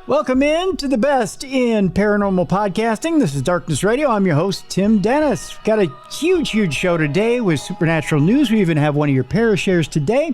Welcome in to the best in paranormal podcasting. This is Darkness Radio. I'm your host, Tim Dennis. Got a huge show today with supernatural news. We even have one of your Parashares today.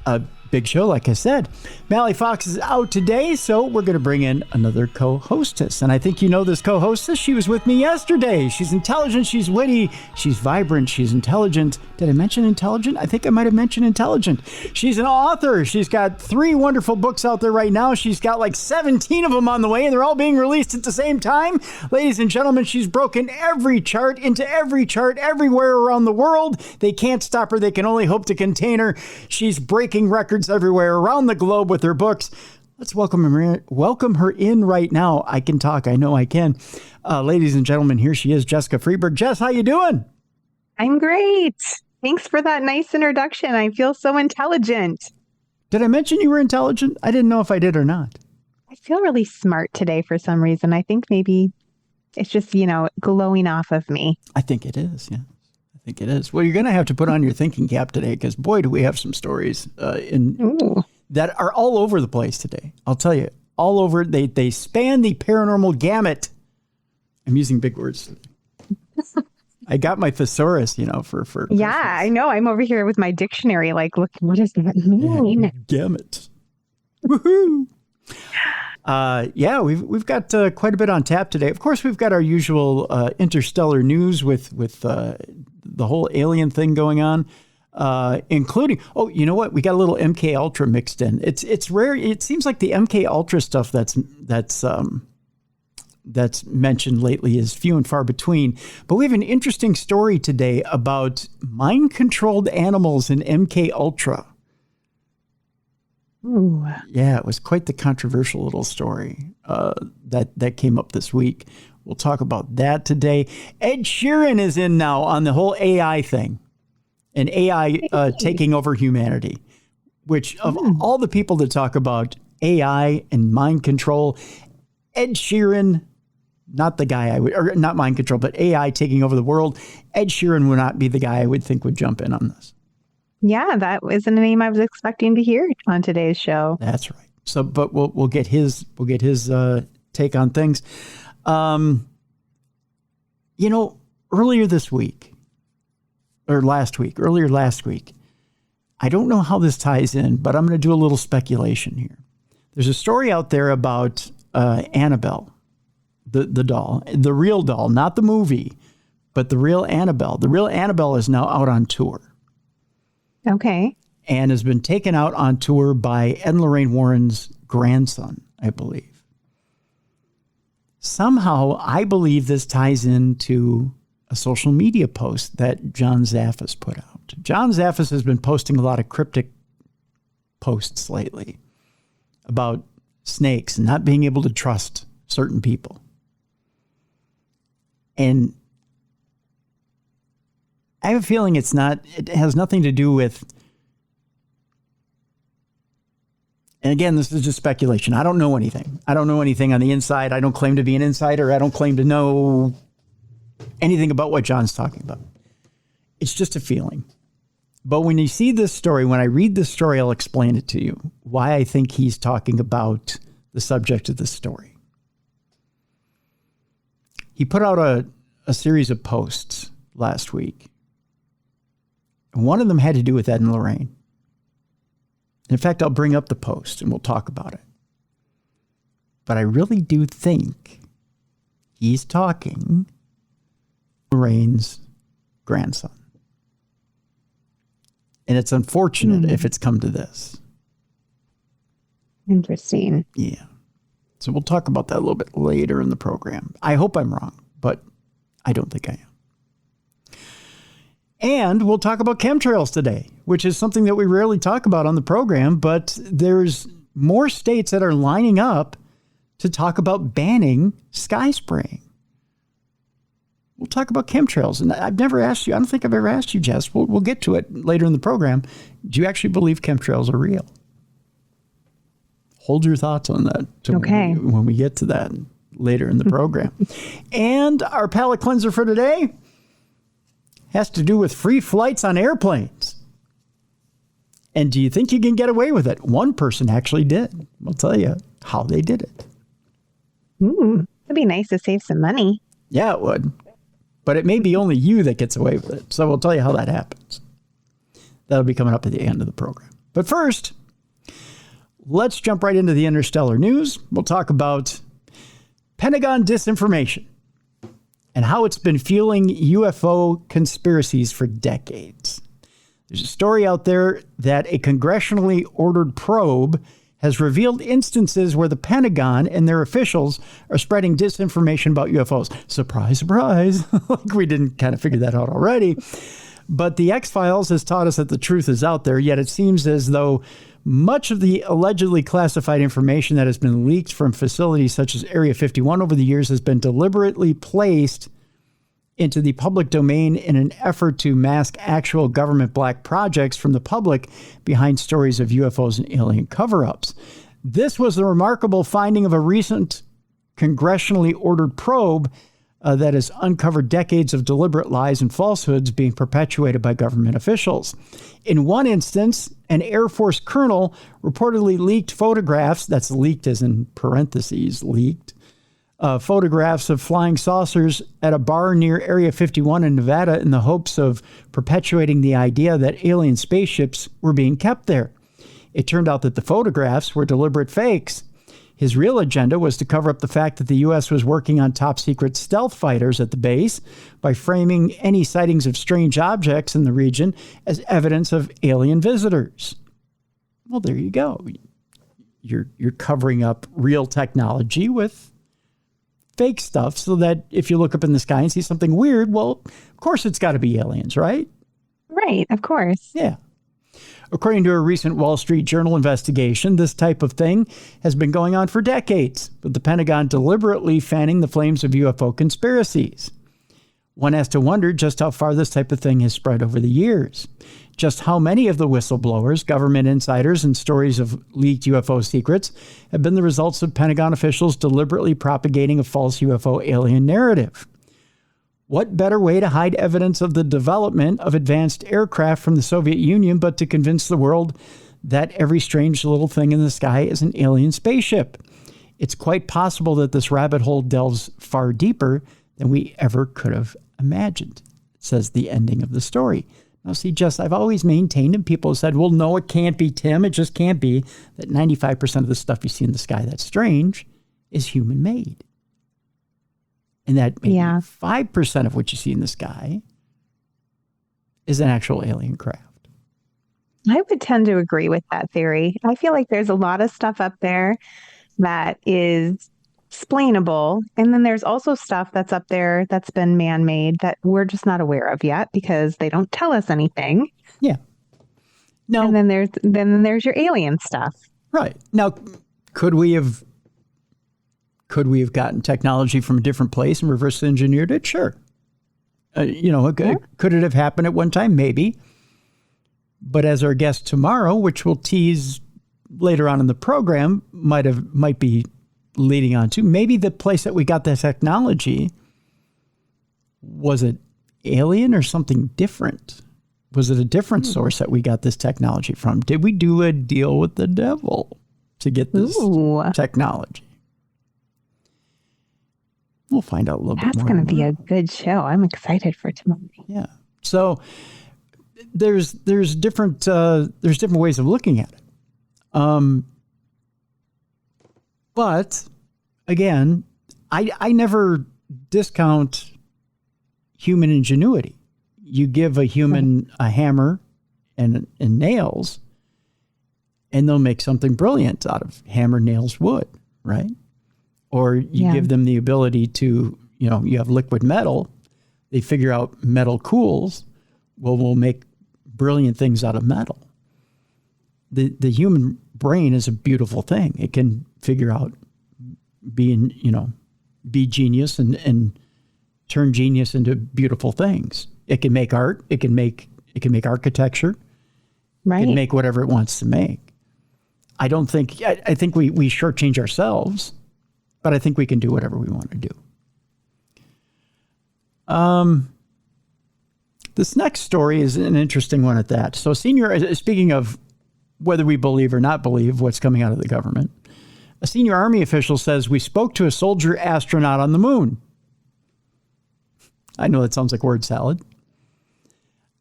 A big show, like I said. Mally Fox is out today, so we're going to bring in another co-hostess. And I think you know this co-hostess. She was with me yesterday. She's intelligent, she's witty, she's vibrant, she's intelligent. Did I mention intelligent? I think I might have mentioned intelligent. She's an author. She's got 3 wonderful books out there right now. She's got like 17 of them on the way, and they're all being released at the same time. Ladies and gentlemen, she's broken every chart into every chart everywhere around the world. They can't stop her. They can only hope to contain her. She's breaking records everywhere around the globe with her books. Let's welcome her in right now. I can talk. I know I can. Ladies and gentlemen, here she is, Jessica Freeburg. Jess, how you doing? I'm great. Thanks for that nice introduction. I feel so intelligent. Did I mention you were intelligent? I didn't know if I did or not. I feel really smart today for some reason. I think maybe it's just, glowing off of me. I think it is, yeah. I think it is. Well, you're going to have to put on your thinking cap today because, boy, do we have some stories that are all over the place today. I'll tell you, all over. They span the paranormal gamut. I'm using big words. I got my thesaurus, for yeah, I know. I'm over here with my dictionary. Like, look, what does that mean? Gamut. Woohoo! We've got quite a bit on tap today. Of course, we've got our usual interstellar news with the whole alien thing going on, including, you know what? We got a little MKUltra mixed in. It's rare. It seems like the MKUltra stuff that's mentioned lately is few and far between. But we have an interesting story today about mind-controlled animals in MKUltra. Ooh. Yeah, it was quite the controversial little story that came up this week. We'll talk about that today. Ed Sheeran is in now on the whole AI thing, and AI taking over humanity, which of all the people that talk about AI and mind control, Ed Sheeran, not the guy not mind control, but AI taking over the world. Ed Sheeran would not be the guy I would think would jump in on this. Yeah, that wasn't a name I was expecting to hear on today's show. That's right. So, but we'll get his take on things. Earlier last week, I don't know how this ties in, but I'm going to do a little speculation here. There's a story out there about Annabelle, the doll, the real doll, not the movie, but the real Annabelle. The real Annabelle is now out on tour. Okay. And has been taken out on tour by Ed and Lorraine Warren's grandson, I believe. Somehow, I believe this ties into a social media post that John Zaffis put out. John Zaffis has been posting a lot of cryptic posts lately about snakes and not being able to trust certain people. And I have a feeling it has nothing to do with, and again, this is just speculation. I don't know anything. I don't know anything on the inside. I don't claim to be an insider. I don't claim to know anything about what John's talking about. It's just a feeling. But when you see this story, when I read this story, I'll explain it to you, why I think he's talking about the subject of this story. He put out a series of posts last week. And one of them had to do with Ed and Lorraine. In fact, I'll bring up the post and we'll talk about it. But I really do think he's talking Lorraine's grandson. And it's unfortunate if it's come to this. Interesting. Yeah. So we'll talk about that a little bit later in the program. I hope I'm wrong, but I don't think I am. And we'll talk about chemtrails today, which is something that we rarely talk about on the program, but there's more states that are lining up to talk about banning sky spraying. We'll talk about chemtrails. And I've never asked you, I don't think I've ever asked you, Jess. We'll get to it later in the program. Do you actually believe chemtrails are real? Hold your thoughts on that when we get to that later in the program. And our palate cleanser for today has to do with free flights on airplanes. And do you think you can get away with it? One person actually did. I'll tell you how they did it. It'd be nice to save some money. Yeah, it would. But it may be only you that gets away with it. So we'll tell you how that happens. That'll be coming up at the end of the program. But first, let's jump right into the interstellar news. We'll talk about Pentagon disinformation and how it's been fueling UFO conspiracies for decades. There's a story out there that a congressionally ordered probe has revealed instances where the Pentagon and their officials are spreading disinformation about UFOs. Surprise, surprise. Like we didn't kind of figure that out already. But the X-Files has taught us that the truth is out there, yet it seems as though much of the allegedly classified information that has been leaked from facilities such as Area 51 over the years has been deliberately placed into the public domain in an effort to mask actual government black projects from the public behind stories of UFOs and alien cover-ups. This was the remarkable finding of a recent congressionally ordered probe that has uncovered decades of deliberate lies and falsehoods being perpetuated by government officials. In one instance, an Air Force colonel reportedly leaked photographs, that's leaked as in parentheses, leaked, photographs of flying saucers at a bar near Area 51 in Nevada in the hopes of perpetuating the idea that alien spaceships were being kept there. It turned out that the photographs were deliberate fakes. His real agenda was to cover up the fact that the U.S. was working on top-secret stealth fighters at the base by framing any sightings of strange objects in the region as evidence of alien visitors. Well, there you go. You're covering up real technology with fake stuff so that if you look up in the sky and see something weird, well, of course it's got to be aliens, right? Right, of course. Yeah. According to a recent Wall Street Journal investigation, this type of thing has been going on for decades, with the Pentagon deliberately fanning the flames of UFO conspiracies. One has to wonder just how far this type of thing has spread over the years. Just how many of the whistleblowers, government insiders, and stories of leaked UFO secrets have been the results of Pentagon officials deliberately propagating a false UFO alien narrative? What better way to hide evidence of the development of advanced aircraft from the Soviet Union but to convince the world that every strange little thing in the sky is an alien spaceship? It's quite possible that this rabbit hole delves far deeper than we ever could have imagined, says the ending of the story. Now, see, Jess, I've always maintained, and people have said, well, no, it can't be, Tim. It just can't be, that 95% of the stuff you see in the sky that's strange is human-made. And that maybe 5% of what you see in the sky is an actual alien craft. I would tend to agree with that theory. I feel like there's a lot of stuff up there that is explainable. And then there's also stuff that's up there that's been man-made that we're just not aware of yet because they don't tell us anything. Yeah. No. And then there's your alien stuff. Right. Now, could we have gotten technology from a different place and reverse engineered it? Sure. Could it have happened at one time? Maybe. But as our guest tomorrow, which we'll tease later on in the program, might be leading on to, maybe the place that we got the technology, was it alien or something different? Was it a different source that we got this technology from? Did we do a deal with the devil to get this technology? We'll find out a little bit more. That's going to be a good show. I'm excited for tomorrow. Yeah. So there's different ways of looking at it. But again, I never discount human ingenuity. You give a human a hammer and nails, and they'll make something brilliant out of hammer, nails, wood, right? Or you give them the ability to, you have liquid metal. They figure out metal cools. Well, we'll make brilliant things out of metal. The human brain is a beautiful thing. It can figure out be genius and turn genius into beautiful things. It can make art. It can make architecture. Right. It can make whatever it wants to make. I think we shortchange ourselves, but I think we can do whatever we want to do. This next story is an interesting one at that. So speaking of whether we believe or not believe what's coming out of the government, A senior Army official says, "We spoke to a soldier astronaut on the moon." I know that sounds like word salad.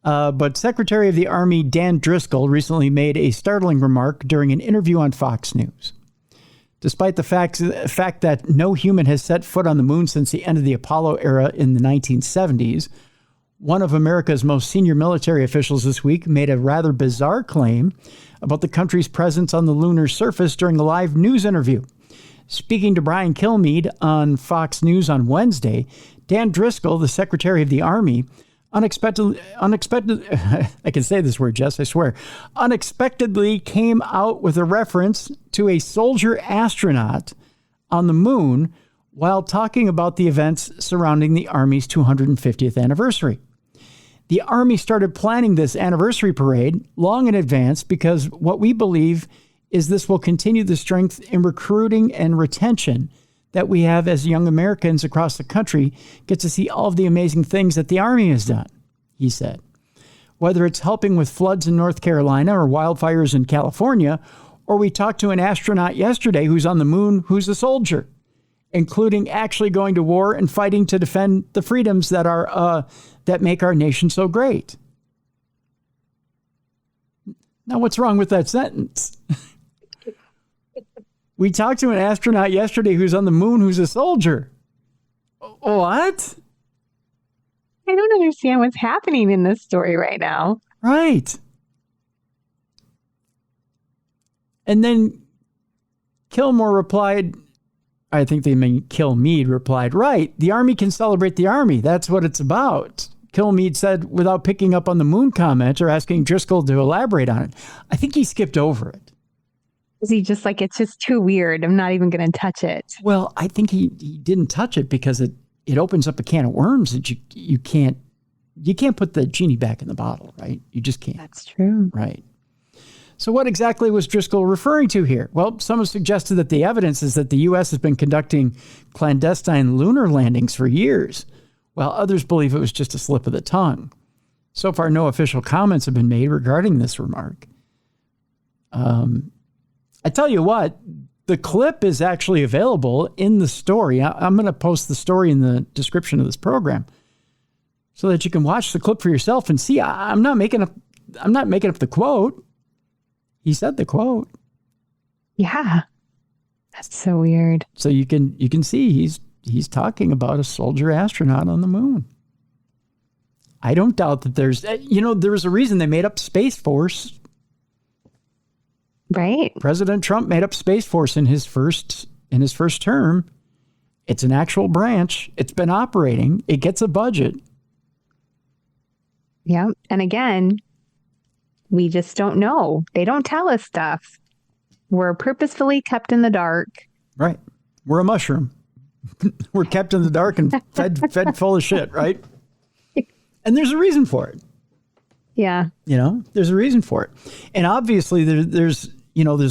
But Secretary of the Army Dan Driscoll recently made a startling remark during an interview on Fox News. Despite the fact that no human has set foot on the moon since the end of the Apollo era in the 1970s, one of America's most senior military officials this week made a rather bizarre claim about the country's presence on the lunar surface during a live news interview. Speaking to Brian Kilmeade on Fox News on Wednesday, Dan Driscoll, the Secretary of the Army, unexpectedly, I can say this word, Jess, I swear, unexpectedly came out with a reference to a soldier astronaut on the moon while talking about the events surrounding the Army's 250th anniversary. The Army started planning this anniversary parade long in advance because what we believe is this will continue the strength in recruiting and retention that we have as young Americans across the country get to see all of the amazing things that the Army has done, he said. Whether it's helping with floods in North Carolina or wildfires in California, or we talked to an astronaut yesterday who's on the moon who's a soldier, including actually going to war and fighting to defend the freedoms that that make our nation so great. Now, what's wrong with that sentence? We talked to an astronaut yesterday who's on the moon who's a soldier. What? I don't understand what's happening in this story right now. Right. And then Kilmore replied, I think they mean Kilmeade replied, right, the Army can celebrate the Army. That's what it's about. Kilmeade said without picking up on the moon comment or asking Driscoll to elaborate on it. I think he skipped over it. Is he just like, it's just too weird, I'm not even going to touch it? Well, I think he didn't touch it because it opens up a can of worms that you can't put the genie back in the bottle, right? You just can't. That's true. Right. So what exactly was Driscoll referring to here? Well, some have suggested that the evidence is that the U.S. has been conducting clandestine lunar landings for years, while others believe it was just a slip of the tongue. So far, no official comments have been made regarding this remark. I tell you what, the clip is actually available in the story. I'm going to post the story in the description of this program so that you can watch the clip for yourself and see. I'm not making up the quote. He said the quote. Yeah. That's so weird. So you can see he's talking about a soldier astronaut on the moon. I don't doubt that there was a reason they made up Space Force. Right. President Trump made up Space Force in his first term. It's an actual branch. It's been operating. It gets a budget. Yeah. And again, we just don't know. They don't tell us stuff. We're purposefully kept in the dark. Right. We're a mushroom. We're kept in the dark and fed full of shit, right? And there's a reason for it. Yeah. There's a reason for it. And obviously there's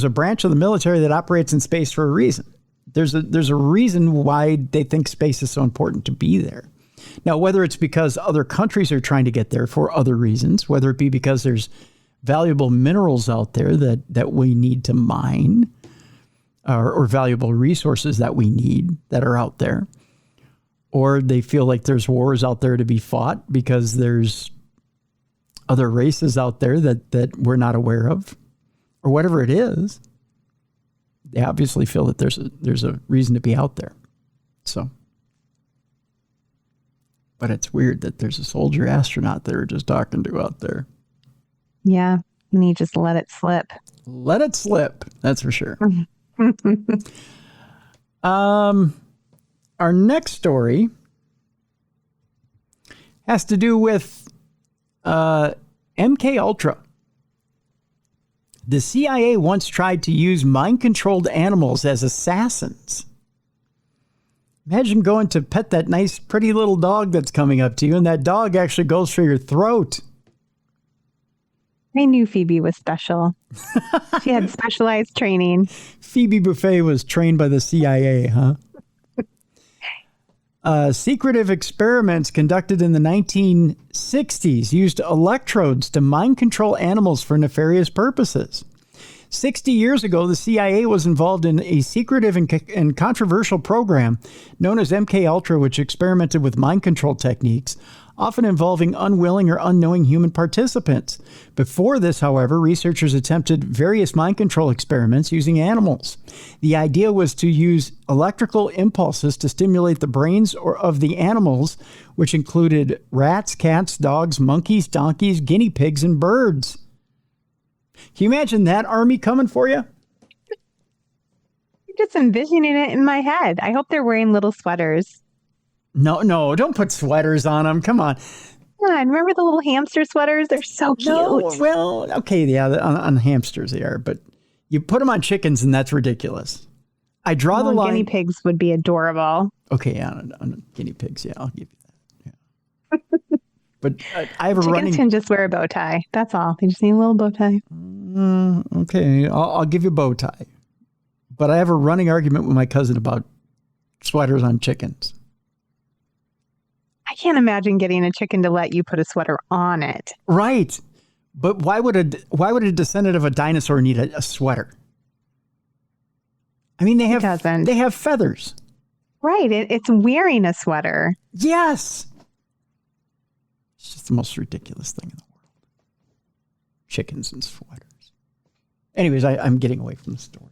a branch of the military that operates in space for a reason. There's a reason why they think space is so important to be there. Now, whether it's because other countries are trying to get there for other reasons, whether it be because there's valuable minerals out there that we need to mine, or valuable resources that we need that are out there, or they feel like there's wars out there to be fought because there's other races out there that we're not aware of, or whatever it is, they obviously feel that there's a reason to be out there. So, but it's weird that there's a soldier astronaut they were just talking to out there. Yeah, and you just let it slip. Let it slip. That's for sure. Our next story has to do with MKUltra. The CIA once tried to use mind-controlled animals as assassins. Imagine going to pet that nice, pretty little dog that's coming up to you, and that dog actually goes for your throat. I knew Phoebe was special. She had specialized training. Phoebe Buffet was trained by the CIA, huh? Secretive experiments conducted in the 1960s used electrodes to mind control animals for nefarious purposes. 60 years ago, the CIA was involved in a secretive and controversial program known as MKUltra, which experimented with mind control techniques, often involving unwilling or unknowing human participants. Before this, however, researchers attempted various mind control experiments using animals. The idea was to use electrical impulses to stimulate the brains of the animals, which included rats, cats, dogs, monkeys, donkeys, guinea pigs, and birds. Can you imagine that army coming for you? I'm just envisioning it in my head. I hope they're wearing little sweaters. No, don't put sweaters on them. Come on. Yeah, remember the little hamster sweaters? They're so cute. No, well, okay, yeah, on hamsters they are, but you put them on chickens and that's ridiculous. I draw the line. Guinea pigs would be adorable. Okay, on guinea pigs, yeah, I'll give you that. Yeah. But I have a Chickens can just wear a bow tie. That's all. They just need a little bow tie. Okay, I'll give you a bow tie. But I have a running argument with my cousin about sweaters on chickens. I can't imagine getting a chicken to let you put a sweater on it. Right. But why would a descendant of a dinosaur need a sweater? I mean, they have feathers. Right. It's wearing a sweater. Yes. It's just the most ridiculous thing in the world. Chickens and sweaters. Anyways, I'm getting away from the story.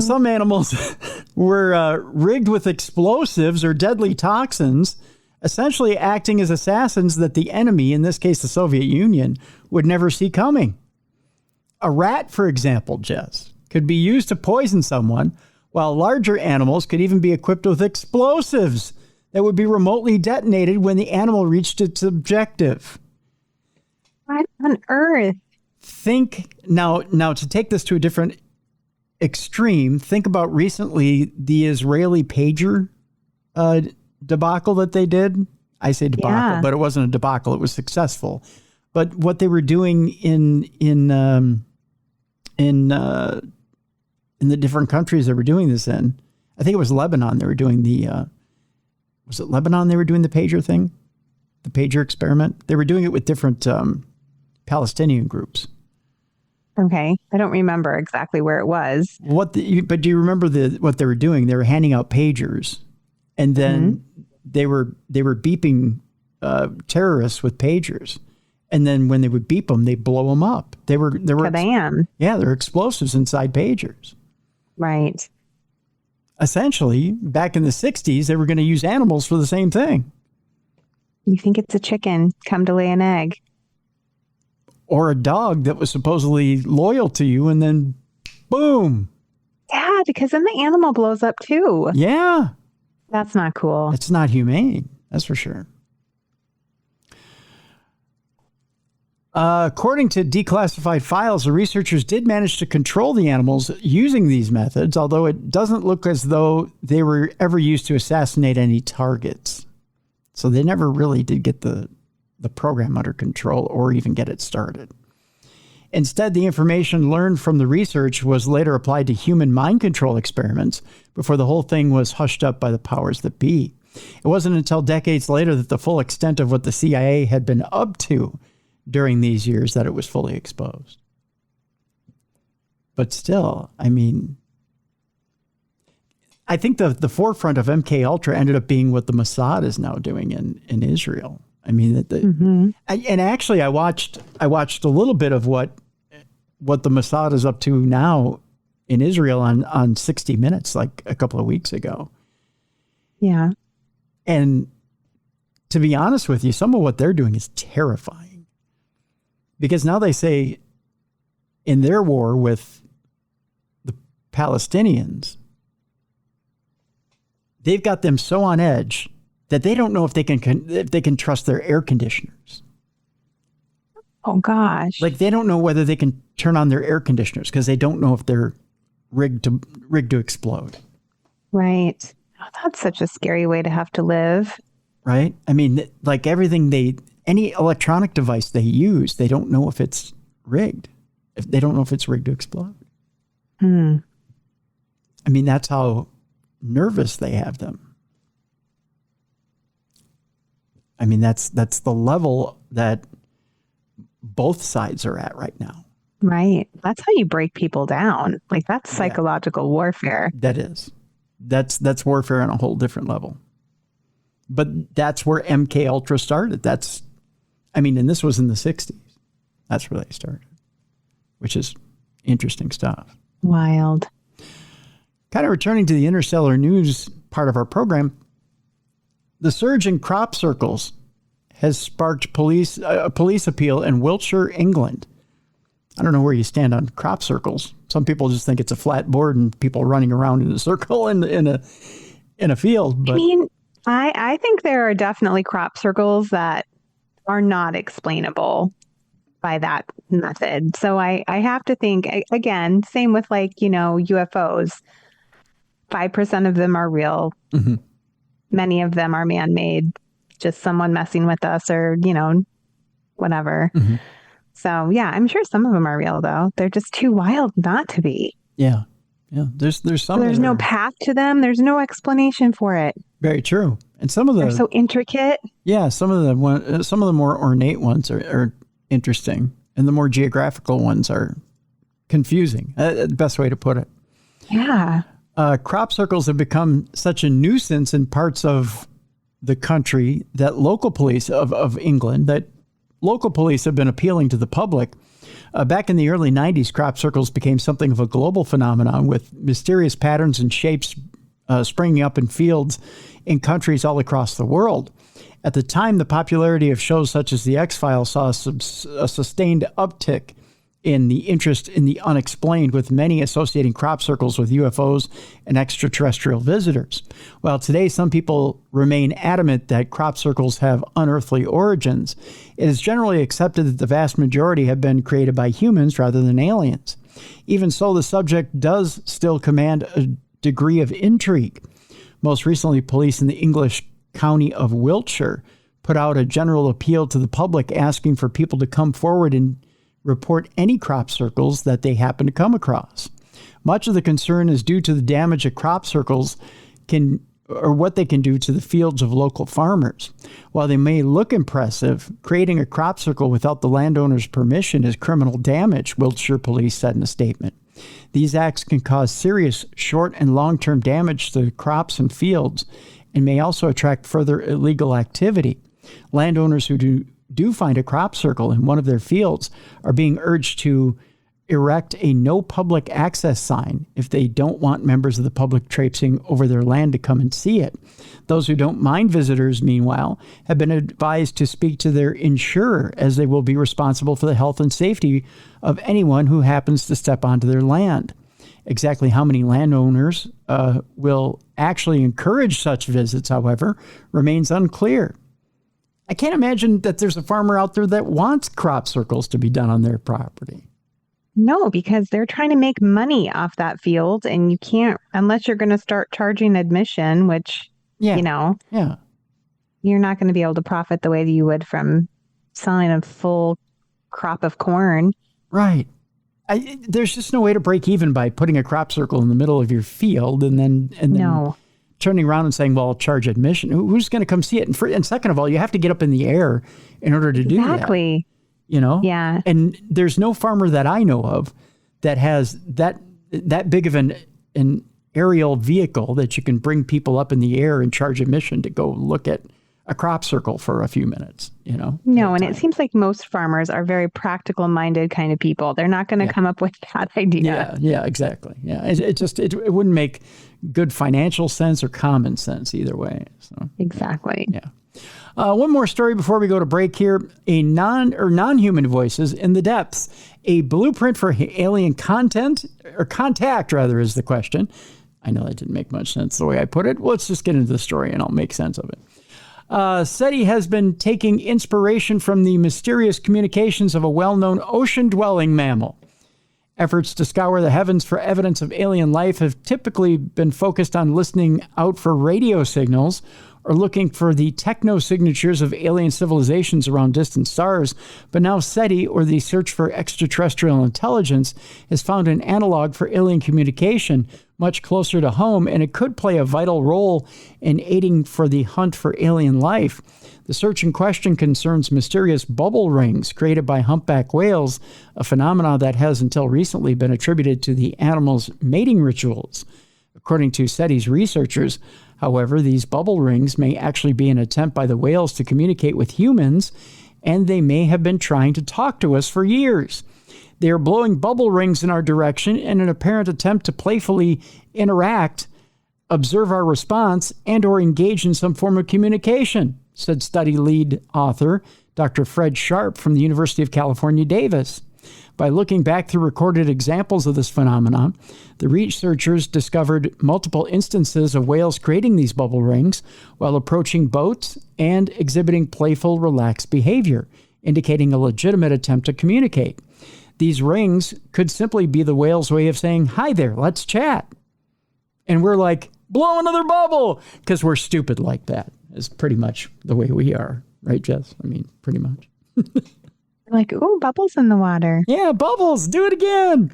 Some animals were rigged with explosives or deadly toxins, essentially acting as assassins that the enemy, in this case the Soviet Union, would never see coming. A rat, for example, Jess, could be used to poison someone, while larger animals could even be equipped with explosives that would be remotely detonated when the animal reached its objective. What on earth? Think now to take this to a different extreme, think about recently the Israeli pager debacle that they did. I say debacle, but it wasn't a debacle. It was successful. But what they were doing in the different countries they were doing this in, I think it was Lebanon. They were doing was it Lebanon? They were doing the pager thing, the pager experiment. They were doing it with different Palestinian groups. Okay, I don't remember exactly where it was. But do you remember what they were doing? They were handing out pagers, and then they were beeping terrorists with pagers, and then when they would beep them, they blow them up. There were Kabam. Yeah, there were explosives inside pagers. Right. Essentially, back in the 60s, they were going to use animals for the same thing. You think it's a chicken come to lay an egg? Or a dog that was supposedly loyal to you, and then boom. Yeah, because then the animal blows up too. Yeah. That's not cool. It's not humane. That's for sure. According to declassified files, the researchers did manage to control the animals using these methods, although it doesn't look as though they were ever used to assassinate any targets. So they never really did get the program under control or even get it started. Instead, the information learned from the research was later applied to human mind control experiments before the whole thing was hushed up by the powers that be. It wasn't until decades later that the full extent of what the CIA had been up to during these years that it was fully exposed. But still, I mean, I think the forefront of MKUltra ended up being what the Mossad is now doing in Israel. I mean, and actually, I watched a little bit of what the Mossad is up to now in Israel on 60 Minutes, like a couple of weeks ago. Yeah. And to be honest with you, some of what they're doing is terrifying. Because now they say in their war with the Palestinians, they've got them so on edge that they don't know if they can trust their air conditioners. Oh gosh! Like they don't know whether they can turn on their air conditioners because they don't know if they're rigged to explode. Right. Oh, that's such a scary way to have to live. Right. I mean, like any electronic device they use, they don't know if it's rigged. If they don't know if it's rigged to explode. I mean, that's how nervous they have them. I mean, that's the level that both sides are at right now. Right. That's how you break people down. Like that's psychological warfare. That is. That's warfare on a whole different level. But that's where MKUltra started. And this was in the 60s. That's where they started, which is interesting stuff. Wild. Kind of returning to the interstellar news part of our program, the surge in crop circles has sparked a police appeal in Wiltshire, England. I don't know where you stand on crop circles. Some people just think it's a flat board and people running around in a circle in a field. But I think there are definitely crop circles that are not explainable by that method. So I have to think, again, same with UFOs. 5% of them are real. Mm-hmm. Many of them are man-made, just someone messing with us or, whatever. Mm-hmm. So, yeah, I'm sure some of them are real, though. They're just too wild not to be. Yeah. Yeah. There's some. There's no path to them. There's no explanation for it. Very true. And some of them are so intricate. Yeah. Some of the more ornate ones are interesting, and the more geographical ones are confusing. The best way to put it. Yeah. Crop circles have become such a nuisance in parts of the country that local police have been appealing to the public. Back in the early 90s, crop circles became something of a global phenomenon with mysterious patterns and shapes springing up in fields in countries all across the world. At the time, the popularity of shows such as The X-Files saw a sustained uptick in the interest in the unexplained, with many associating crop circles with UFOs and extraterrestrial visitors. While today some people remain adamant that crop circles have unearthly origins, it is generally accepted that the vast majority have been created by humans rather than aliens. Even so, the subject does still command a degree of intrigue. Most recently, police in the English county of Wiltshire put out a general appeal to the public asking for people to come forward and report any crop circles that they happen to come across. Much of the concern is due to the damage that crop circles what they can do to the fields of local farmers. While they may look impressive, creating a crop circle without the landowner's permission is criminal damage, Wiltshire police said in a statement. These acts can cause serious short and long-term damage to crops and fields and may also attract further illegal activity. Landowners who do find a crop circle in one of their fields are being urged to erect a no public access sign if they don't want members of the public traipsing over their land to come and see it. Those who don't mind visitors, meanwhile, have been advised to speak to their insurer, as they will be responsible for the health and safety of anyone who happens to step onto their land. Exactly how many landowners will actually encourage such visits, however, remains unclear. I can't imagine that there's a farmer out there that wants crop circles to be done on their property. No, because they're trying to make money off that field, and you can't, unless you're going to start charging admission, which, you're not going to be able to profit the way that you would from selling a full crop of corn. Right. There's just no way to break even by putting a crop circle in the middle of your field and then turning around and saying, well, I'll charge admission. Who's going to come see it? And second of all, you have to get up in the air in order to do that. Exactly. Yeah. And there's no farmer that I know of that has that big of an aerial vehicle that you can bring people up in the air and charge admission to go look at a crop circle for a few minutes, No, and it seems like most farmers are very practical minded kind of people. They're not going to come up with that idea. Yeah, exactly. Yeah. It wouldn't make good financial sense or common sense either way. So exactly. Yeah. One more story before we go to break here. Non-human voices in the depths. A blueprint for alien contact is the question. I know that didn't make much sense the way I put it. Let's just get into the story and I'll make sense of it. SETI has been taking inspiration from the mysterious communications of a well-known ocean-dwelling mammal. Efforts to scour the heavens for evidence of alien life have typically been focused on listening out for radio signals or looking for the techno-signatures of alien civilizations around distant stars. But now SETI, or the Search for Extraterrestrial Intelligence, has found an analog for alien communication much closer to home, and it could play a vital role in aiding for the hunt for alien life. The search in question concerns mysterious bubble rings created by humpback whales, a phenomenon that has until recently been attributed to the animal's mating rituals. According to SETI's researchers, however, these bubble rings may actually be an attempt by the whales to communicate with humans, and they may have been trying to talk to us for years. They are blowing bubble rings in our direction in an apparent attempt to playfully interact, observe our response, and or engage in some form of communication, said study lead author Dr. Fred Sharp from the University of California, Davis. By looking back through recorded examples of this phenomenon, the researchers discovered multiple instances of whales creating these bubble rings while approaching boats and exhibiting playful, relaxed behavior, indicating a legitimate attempt to communicate. These rings could simply be the whale's way of saying, "Hi there, let's chat." And we're like, blow another bubble, because we're stupid like that. Is pretty much the way we are. Right, Jess? I mean, pretty much. Like, ooh, bubbles in the water. Yeah, bubbles. Do it again.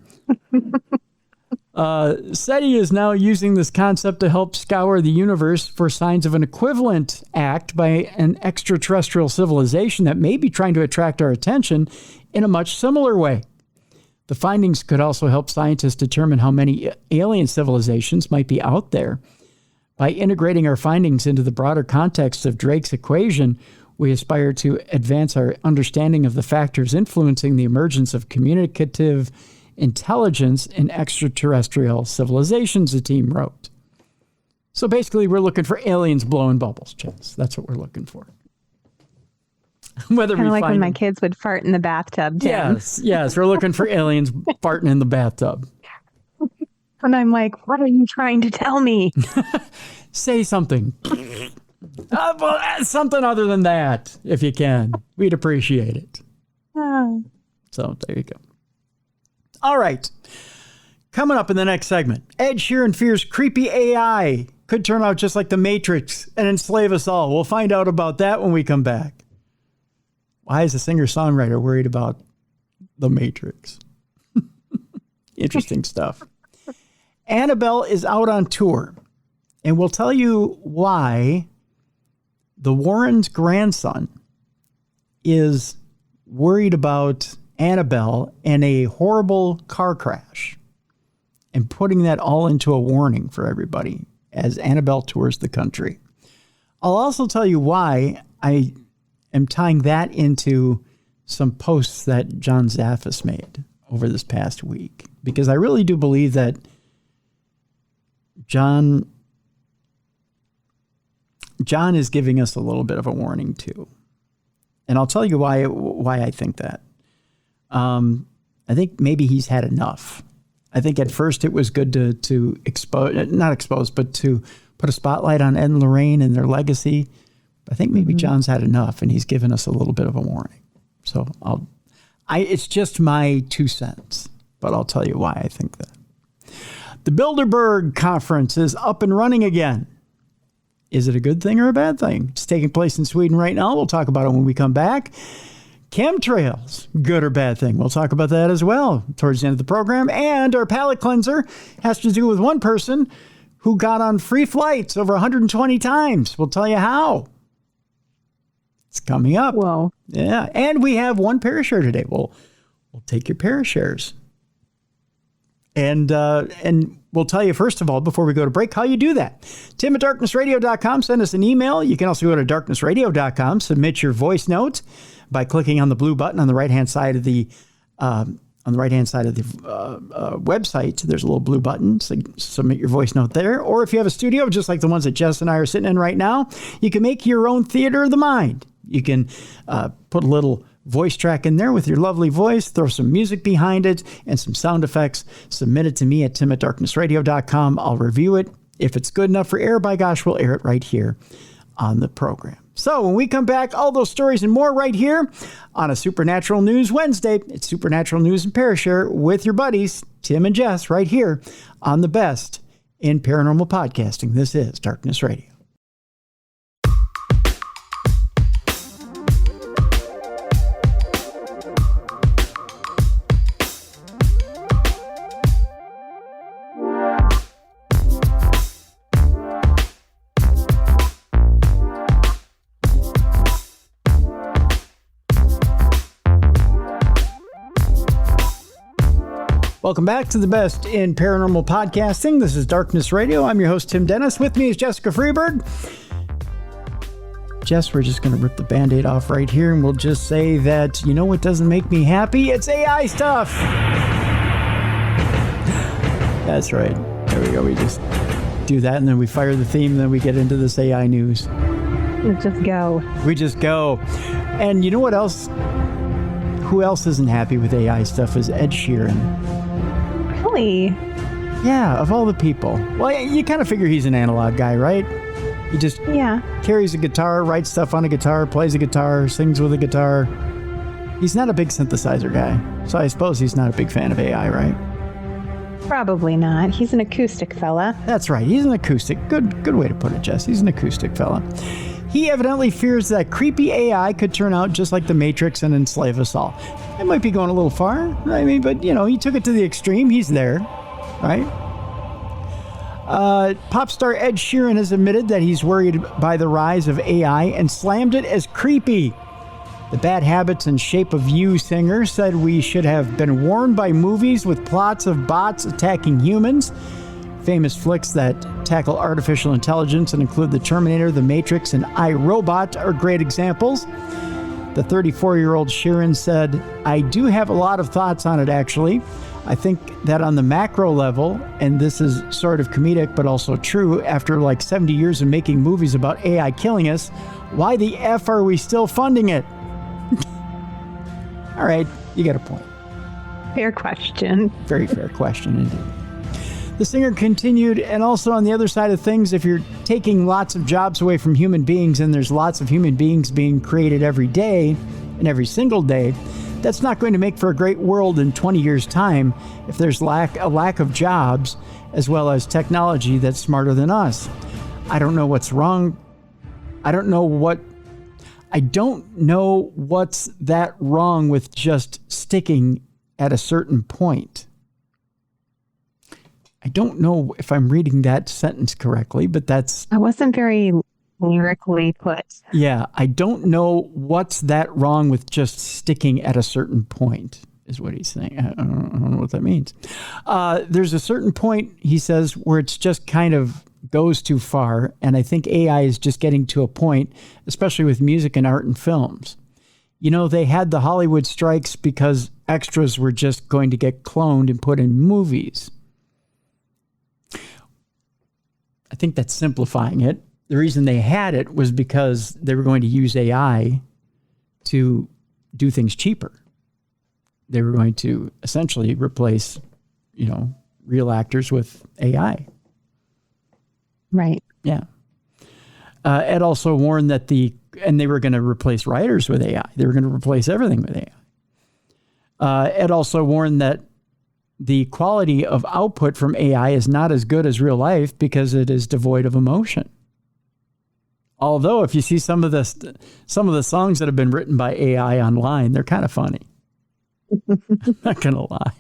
SETI is now using this concept to help scour the universe for signs of an equivalent act by an extraterrestrial civilization that may be trying to attract our attention in a much similar way. The findings could also help scientists determine how many alien civilizations might be out there. By integrating our findings into the broader context of Drake's equation, we aspire to advance our understanding of the factors influencing the emergence of communicative intelligence in extraterrestrial civilizations, the team wrote. So basically, we're looking for aliens blowing bubbles, Chase. That's what we're looking for. Whether kind we of like find when my kids would fart in the bathtub, Tim. Yes, we're looking for aliens farting in the bathtub. And I'm like, what are you trying to tell me? Say something. Something other than that, if you can. We'd appreciate it. Oh. So there you go. All right. Coming up in the next segment, Ed Sheeran fears creepy AI could turn out just like the Matrix and enslave us all. We'll find out about that when we come back. Why is a singer-songwriter worried about the Matrix? Interesting stuff. Annabelle is out on tour, and we'll tell you why the Warrens' grandson is worried about Annabelle and a horrible car crash, and putting that all into a warning for everybody as Annabelle tours the country. I'll also tell you why I am tying that into some posts that John Zaffis made over this past week, because I really do believe that John is giving us a little bit of a warning too. And I'll tell you why I think that. I think maybe he's had enough. I think at first it was good to not expose, but to put a spotlight on Ed and Lorraine and their legacy. I think maybe John's had enough, and he's given us a little bit of a warning. So it's just my 2 cents, but I'll tell you why I think that. The Bilderberg Conference is up and running again. Is it a good thing or a bad thing? It's taking place in Sweden right now. We'll talk about it when we come back. Chemtrails, good or bad thing? We'll talk about that as well towards the end of the program. And our palate cleanser has to do with one person who got on free flights over 120 times. We'll tell you how. It's coming up. Whoa. Yeah. And we have one Parashare today. We'll take your Parashares. And we'll tell you, first of all, before we go to break, how you do that. Tim@darknessradio.com. Send us an email. You can also go to darknessradio.com. Submit your voice note by clicking on the blue button on the right-hand side of the website. There's a little blue button. So submit your voice note there. Or if you have a studio, just like the ones that Jess and I are sitting in right now, you can make your own theater of the mind. You can put a little voice track in there with your lovely voice, throw some music behind it and some sound effects. Submit it to me at tim@darknessradio.com. I'll review it. If it's good enough for air, by gosh, we'll air it right here on the program. So when we come back, all those stories and more right here on a Supernatural News Wednesday. It's Supernatural News and Parashare with your buddies, Tim and Jess, right here on the best in paranormal podcasting. This is Darkness Radio. Welcome back to the best in paranormal podcasting. This is Darkness Radio. I'm your host, Tim Dennis. With me is Jessica Freeburg. Jess, we're just going to rip the Band-Aid off right here, and we'll just say that, you know what doesn't make me happy? It's AI stuff. That's right. There we go. We just do that, and then we fire the theme, and then we get into this AI news. Let's just go. We just go. And you know what else? Who else isn't happy with AI stuff is Ed Sheeran. Really? Yeah, of all the people. Well, you kind of figure he's an analog guy, right? He just carries a guitar, writes stuff on a guitar, plays a guitar, sings with a guitar. He's not a big synthesizer guy, so I suppose he's not a big fan of AI, right? Probably not. He's an acoustic fella. That's right. He's an acoustic. Good way to put it, Jess. He's an acoustic fella. He evidently fears that creepy AI could turn out just like the Matrix and enslave us all. It might be going a little far, I mean, but, you know, he took it to the extreme. He's there, right? Pop star Ed Sheeran has admitted that he's worried by the rise of AI and slammed it as creepy. The Bad Habits and Shape of You singer said we should have been warned by movies with plots of bots attacking humans. Famous flicks that tackle artificial intelligence and include The Terminator, The Matrix, and I, Robot are great examples. The 34-year-old Sheeran said, I do have a lot of thoughts on it, actually. I think that on the macro level, and this is sort of comedic but also true, after like 70 years of making movies about AI killing us, why the F are we still funding it? All right, you got a point. Fair question. Very fair question, indeed. The singer continued, and also on the other side of things, if you're taking lots of jobs away from human beings and there's lots of human beings being created every day and every single day, that's not going to make for a great world in 20 years' time if there's a lack of jobs as well as technology that's smarter than us. I don't know what's wrong. I don't know what's that wrong with just sticking at a certain point. I don't know if I'm reading that sentence correctly, but that wasn't very lyrically put. Yeah, I don't know what's that wrong with just sticking at a certain point, is what he's saying. I don't know what that means. There's a certain point, he says, where it's just kind of goes too far, and I think AI is just getting to a point, especially with music and art and films. You know, they had the Hollywood strikes because extras were just going to get cloned and put in movies. I think that's simplifying it. The reason they had it was because they were going to use AI to do things cheaper. They were going to essentially replace, you know, real actors with AI. Right. Yeah. Ed also warned that and they were going to replace writers with AI. They were going to replace everything with AI. Ed also warned that the quality of output from AI is not as good as real life because it is devoid of emotion. Although if you see some of the songs that have been written by AI online, they're kind of funny. I'm not going to lie.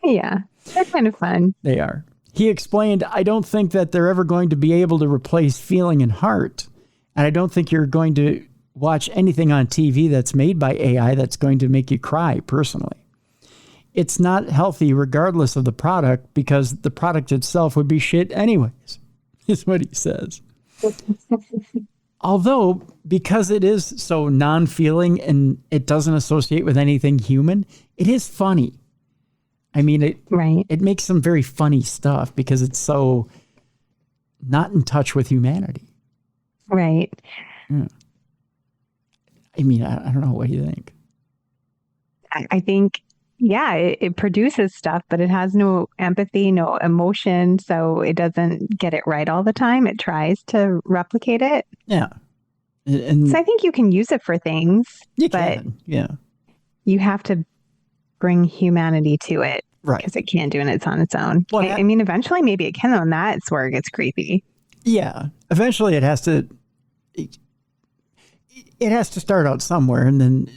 Yeah, they're kind of fun. They are. He explained, I don't think that they're ever going to be able to replace feeling and heart. And I don't think you're going to watch anything on TV that's made by AI that's going to make you cry personally. It's not healthy regardless of the product because the product itself would be shit anyways, is what he says. Although, because it is so non-feeling and it doesn't associate with anything human, it is funny. I mean, it makes some very funny stuff because it's so not in touch with humanity. Right. Yeah. I mean, I don't know. What do you think? I think, yeah, it produces stuff, but it has no empathy, no emotion. So it doesn't get it right all the time. It tries to replicate it. Yeah. And so I think you can use it for things, but you have to bring humanity to it. Right. Because it can't do it on its own. Well, I mean, eventually maybe it can, and that's where it gets creepy. Yeah. Eventually it has to start out somewhere, and then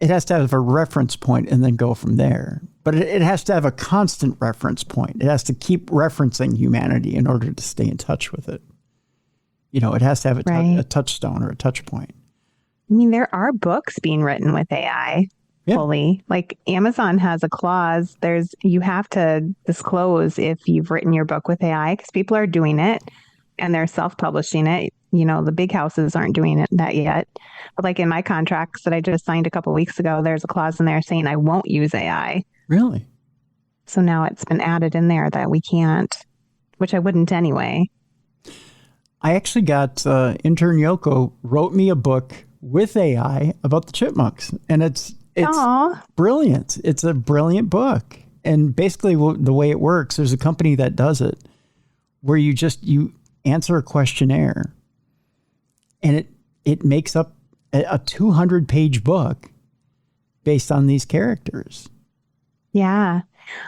it has to have a reference point and then go from there. But it has to have a constant reference point. It has to keep referencing humanity in order to stay in touch with it. You know, it has to have a touchstone or a touch point. I mean, there are books being written with AI. Yeah. fully. Like Amazon has a clause. You have to disclose if you've written your book with AI because people are doing it and they're self-publishing it. The big houses aren't doing that yet. But like in my contracts that I just signed a couple of weeks ago, there's a clause in there saying I won't use AI. Really? So now it's been added in there that we can't, which I wouldn't anyway. I actually got intern Yoko wrote me a book with AI about the chipmunks, and it's Aww. brilliant. It's a brilliant book, and basically the way it works, there's a company that does it, where you answer a questionnaire, and it makes up a 200-page book based on these characters. Yeah.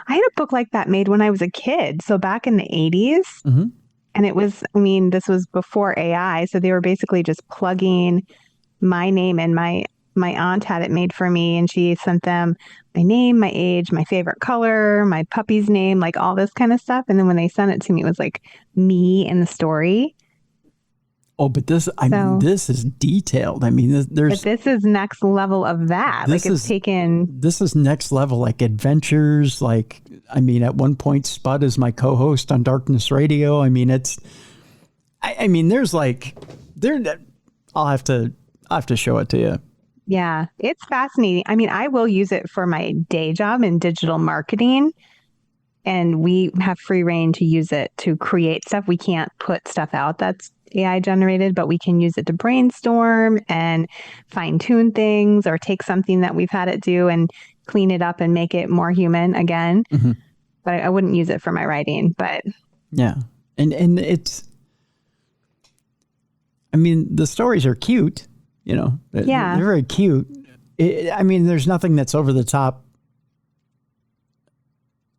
I had a book like that made when I was a kid. So back in the 80s. Mm-hmm. And it was, this was before AI. So they were basically just plugging my name, and my aunt had it made for me. And she sent them my name, my age, my favorite color, my puppy's name, like all this kind of stuff. And then when they sent it to me, it was like me in the story. Oh, but this is detailed. But this is next level of that. This is next level, like adventures. Like, at one point, Spud is my co-host on Darkness Radio. I'll have to show it to you. Yeah, it's fascinating. I will use it for my day job in digital marketing. And we have free reign to use it to create stuff. We can't put stuff out that's AI generated, but we can use it to brainstorm and fine tune things, or take something that we've had it do and clean it up and make it more human again. Mm-hmm. But I wouldn't use it for my writing. But yeah, and it's, the stories are cute. They're very cute. There's nothing that's over the top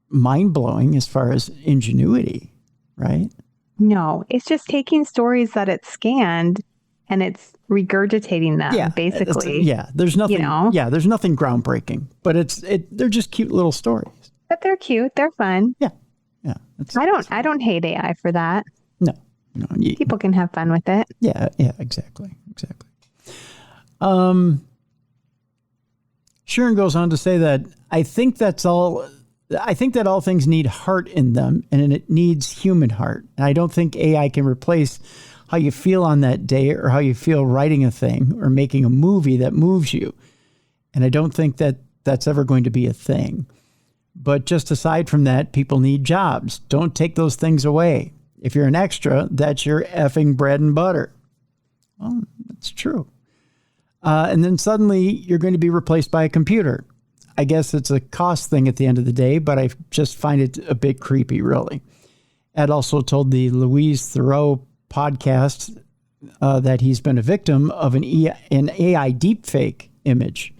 mind-blowing as far as ingenuity, right? No, it's just taking stories that it's scanned and it's regurgitating them, basically. There's nothing there's nothing groundbreaking, but they're just cute little stories. But they're cute, they're fun. Yeah. I don't hate AI for that. No. People can have fun with it. Yeah, exactly. Sheeran goes on to say that I think that all things need heart in them, and it needs human heart. And I don't think AI can replace how you feel on that day, or how you feel writing a thing or making a movie that moves you. And I don't think that that's ever going to be a thing. But just aside from that, people need jobs. Don't take those things away. If you're an extra, that's your effing bread and butter. Well, that's true. And then suddenly you're going to be replaced by a computer. I guess it's a cost thing at the end of the day, but I just find it a bit creepy, really. Ed also told the Louise Theroux podcast that he's been a victim of an AI deepfake image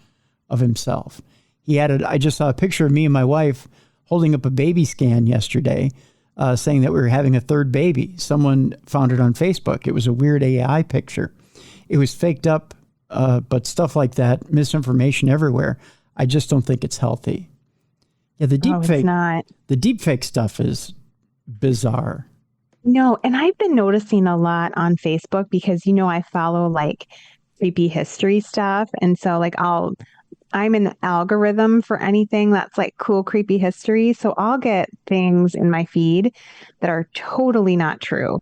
of himself. I just saw a picture of me and my wife holding up a baby scan yesterday, saying that we were having a third baby. Someone found it on Facebook. It was a weird AI picture. It was faked up, but stuff like that, misinformation everywhere. I just don't think it's healthy. Yeah, the deepfake stuff is bizarre. No, and I've been noticing a lot on Facebook because, I follow like creepy history stuff. And so I'm an algorithm for anything that's like cool, creepy history. So I'll get things in my feed that are totally not true,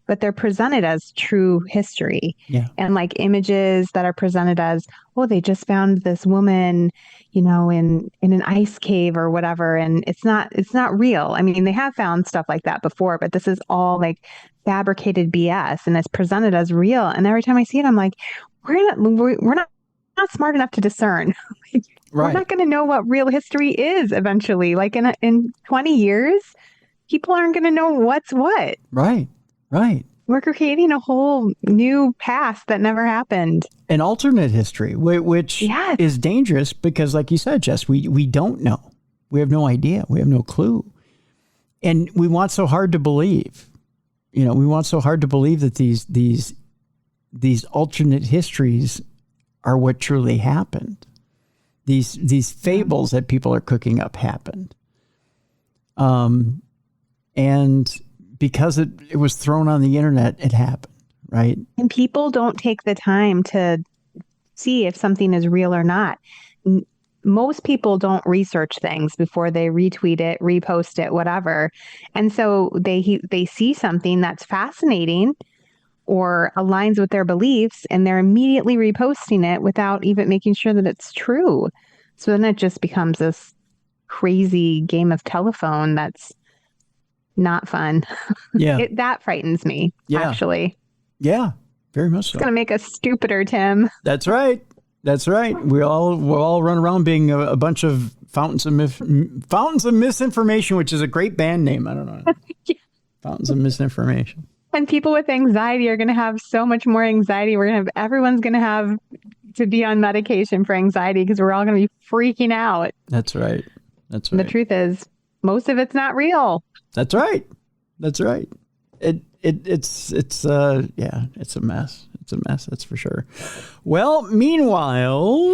but they're presented as true history. Yeah. And like images that are presented as, oh, they just found this woman, in an ice cave or whatever. And it's not real. They have found stuff like that before, but this is all like fabricated BS, and it's presented as real. And every time I see it, I'm like, we're not smart enough to discern. Right. We're not going to know what real history is eventually. Like in 20 years, people aren't going to know what's what. Right. We're creating a whole new past that never happened. An alternate history, which is dangerous because, like you said, Jess, we don't know. We have no idea. We have no clue. And we want so hard to believe. We want so hard to believe that these alternate histories are what truly happened. These fables that people are cooking up happened. And because it was thrown on the internet, it happened, right? And people don't take the time to see if something is real or not. most people don't research things before they retweet it, repost it, whatever. And so they see something that's fascinating or aligns with their beliefs, and they're immediately reposting it without even making sure that it's true. So then it just becomes this crazy game of telephone that's not fun. Yeah. That frightens me, actually. Yeah, very much so. It's going to make us stupider, Tim. That's right. That's right. We'll all run around being a bunch of fountains of misinformation, which is a great band name. I don't know. Yeah. Fountains of misinformation. And people with anxiety are going to have so much more anxiety. Everyone's going to have to be on medication for anxiety because we're all going to be freaking out. That's right. That's right. And the truth is, most of it's not real. That's right. That's right. It's a mess. It's a mess, that's for sure. Well, meanwhile,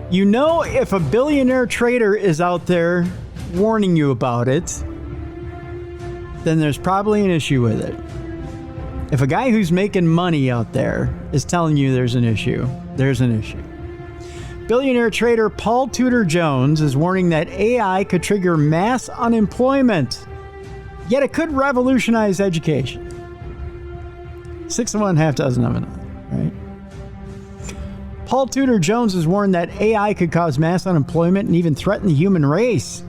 if a billionaire trader is out there warning you about it, then there's probably an issue with it. If a guy who's making money out there is telling you there's an issue, there's an issue. Billionaire trader Paul Tudor Jones is warning that AI could trigger mass unemployment, yet it could revolutionize education. 6 of one, half dozen of another, right? Paul Tudor Jones has warned that AI could cause mass unemployment and even threaten the human race.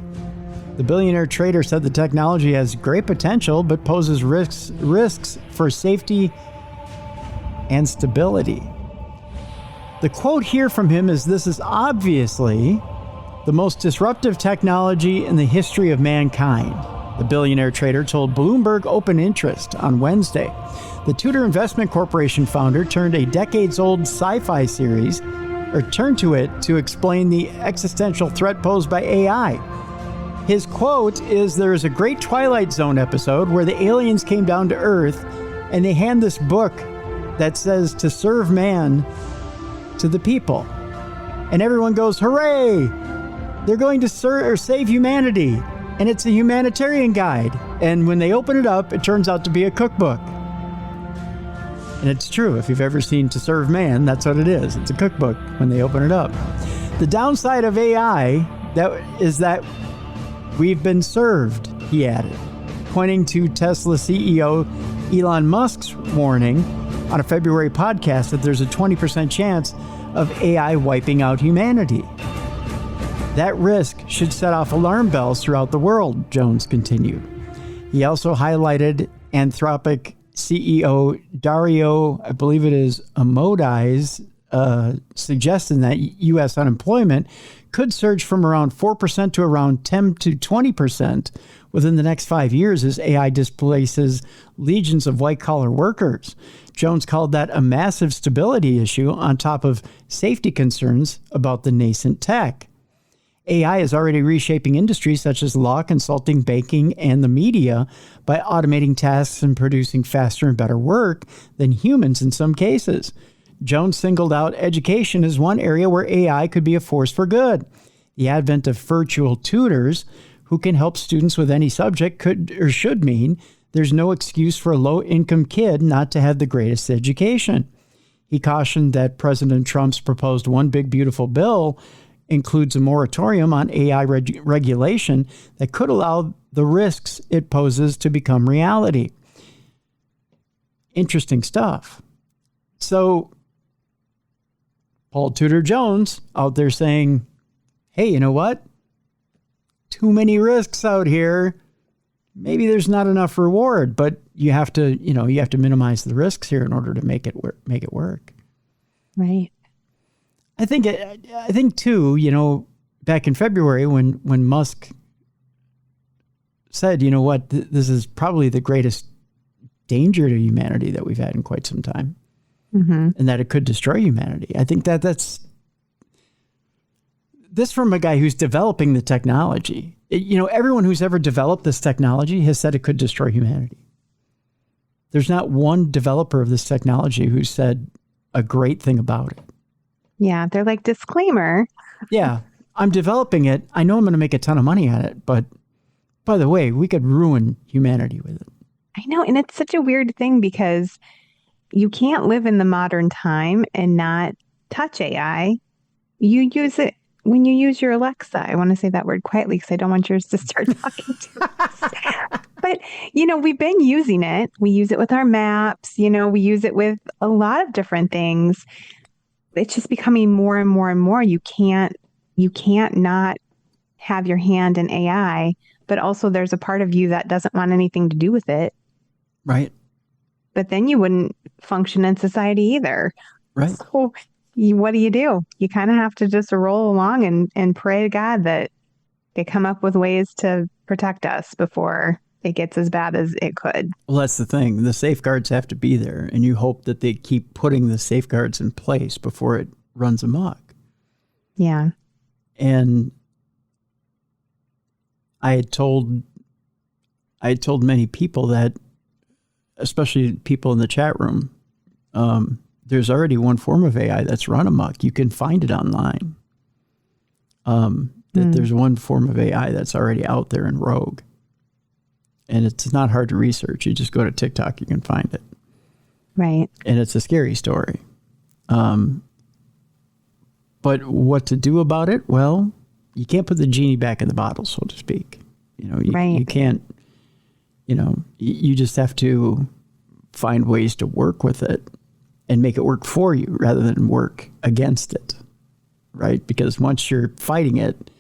The billionaire trader said the technology has great potential, but poses risks for safety and stability. The quote here from him is, "This is obviously the most disruptive technology in the history of mankind," the billionaire trader told Bloomberg Open Interest on Wednesday. The Tudor Investment Corporation founder turned a decades-old sci-fi series, turned to it to explain the existential threat posed by AI. His quote is, "There is a great Twilight Zone episode where the aliens came down to Earth and they hand this book that says to serve man to the people. And everyone goes, hooray! They're going to save humanity. And it's a humanitarian guide. And when they open it up, it turns out to be a cookbook." And it's true. If you've ever seen To Serve Man, that's what it is. It's a cookbook when they open it up. The downside of AI is that we've been served, he added, pointing to Tesla CEO Elon Musk's warning on a February podcast that there's a 20% chance of AI wiping out humanity. That risk should set off alarm bells throughout the world, Jones continued. He also highlighted Anthropic CEO Dario, I believe it is Amodei's, suggesting that U.S. unemployment could surge from around 4% to around 10 to 20% within the next 5 years as AI displaces legions of white-collar workers. Jones called that a massive stability issue on top of safety concerns about the nascent tech. AI is already reshaping industries such as law, consulting, banking, and the media by automating tasks and producing faster and better work than humans in some cases. Jones singled out education as one area where AI could be a force for good. The advent of virtual tutors who can help students with any subject could or should mean there's no excuse for a low-income kid not to have the greatest education. He cautioned that President Trump's proposed One Big Beautiful Bill includes a moratorium on AI regulation that could allow the risks it poses to become reality. Interesting stuff. So, Paul Tudor Jones out there saying, hey, you know what? Too many risks out here. Maybe there's not enough reward, but you have to minimize the risks here in order to make it work. Right. I think too, back in February when Musk said, you know what, this is probably the greatest danger to humanity that we've had in quite some time, and that it could destroy humanity. I think that's this from a guy who's developing the technology. Everyone who's ever developed this technology has said it could destroy humanity. There's not one developer of this technology who said a great thing about it. Yeah, they're like, disclaimer. Yeah, I'm developing it. I know I'm going to make a ton of money on it, but by the way, we could ruin humanity with it. I know, and it's such a weird thing because you can't live in the modern time and not touch AI. You use it when you use your Alexa. I want to say that word quietly because I don't want yours to start talking to us. But, we've been using it. We use it with our maps. We use it with a lot of different things. It's just becoming more and more and more. You can't not have your hand in AI, but also there's a part of you that doesn't want anything to do with it. Right. But then you wouldn't function in society either. Right. So what do? You kind of have to just roll along and pray to God that they come up with ways to protect us before it gets as bad as it could. Well, that's the thing. The safeguards have to be there, and you hope that they keep putting the safeguards in place before it runs amok. Yeah. And I had told many people that, especially people in the chat room, there's already one form of AI that's run amok. You can find it online. There's one form of AI that's already out there in rogue. And it's not hard to research. You just go to TikTok, you can find it. Right. And it's a scary story. But what to do about it? Well, you can't put the genie back in the bottle, so to speak. You can't, you just have to find ways to work with it and make it work for you rather than work against it. Right? Because once you're fighting it,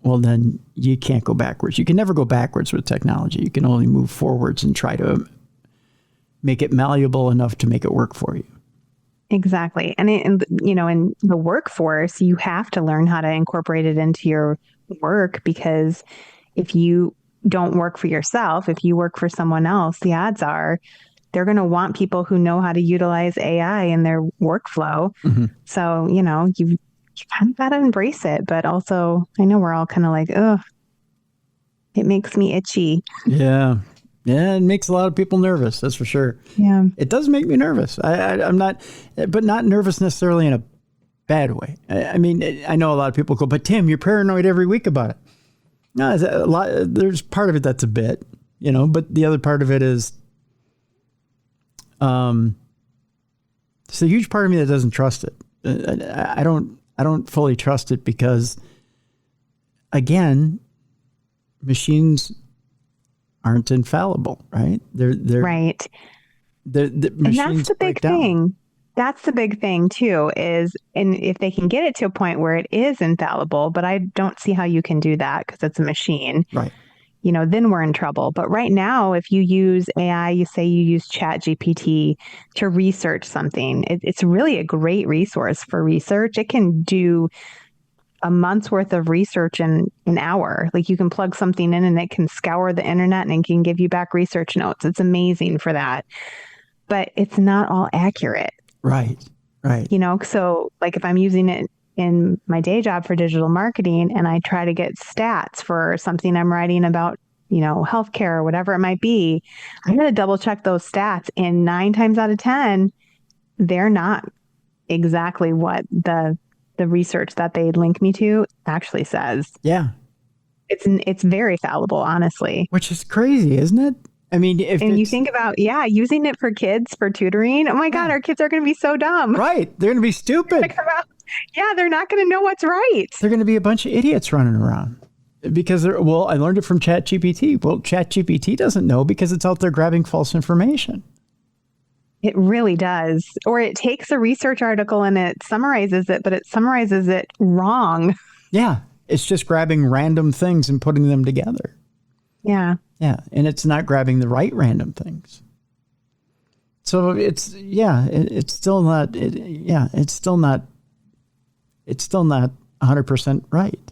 well, then you can't go backwards. You can never go backwards with technology. You can only move forwards and try to make it malleable enough to make it work for you. Exactly. And in the workforce, you have to learn how to incorporate it into your work, because if you don't work for yourself, if you work for someone else, the odds are they're going to want people who know how to utilize AI in their workflow. Mm-hmm. So, you kind of got to embrace it. But also, I know we're all kind of like, oh, it makes me itchy. Yeah. Yeah, it makes a lot of people nervous. That's for sure. Yeah. It does make me nervous. I'm not, but not nervous necessarily in a bad way. I mean, I know a lot of people go, but Tim, you're paranoid every week about it. No, there's part of it that's a bit, but the other part of it is, it's a huge part of me that doesn't trust it. I don't fully trust it because, again, machines aren't infallible, right? They're right. And that's the big thing. That's the big thing too, and if they can get it to a point where it is infallible, but I don't see how you can do that because it's a machine. Right. Then we're in trouble. But right now, if you use AI, you say you use ChatGPT to research something, it's really a great resource for research. It can do a month's worth of research in an hour. Like, you can plug something in and it can scour the internet and it can give you back research notes. It's amazing for that. But it's not all accurate. Right. So like if I'm using it in my day job for digital marketing and I try to get stats for something I'm writing about, healthcare or whatever it might be, I got to double check those stats. And 9 times out of 10, they're not exactly what the research that they link me to actually says. Yeah. It's very fallible, honestly. Which is crazy, isn't it? I mean, you think about, using it for kids for tutoring. Oh my God, our kids are going to be so dumb. Right. They're going to be stupid. They're not going to know what's right. They're going to be a bunch of idiots running around because I learned it from ChatGPT. Well, ChatGPT doesn't know because it's out there grabbing false information. It really does. Or it takes a research article and it summarizes it, but it summarizes it wrong. Yeah. It's just grabbing random things and putting them together. Yeah. Yeah. And it's not grabbing the right random things. So it's still not 100% right.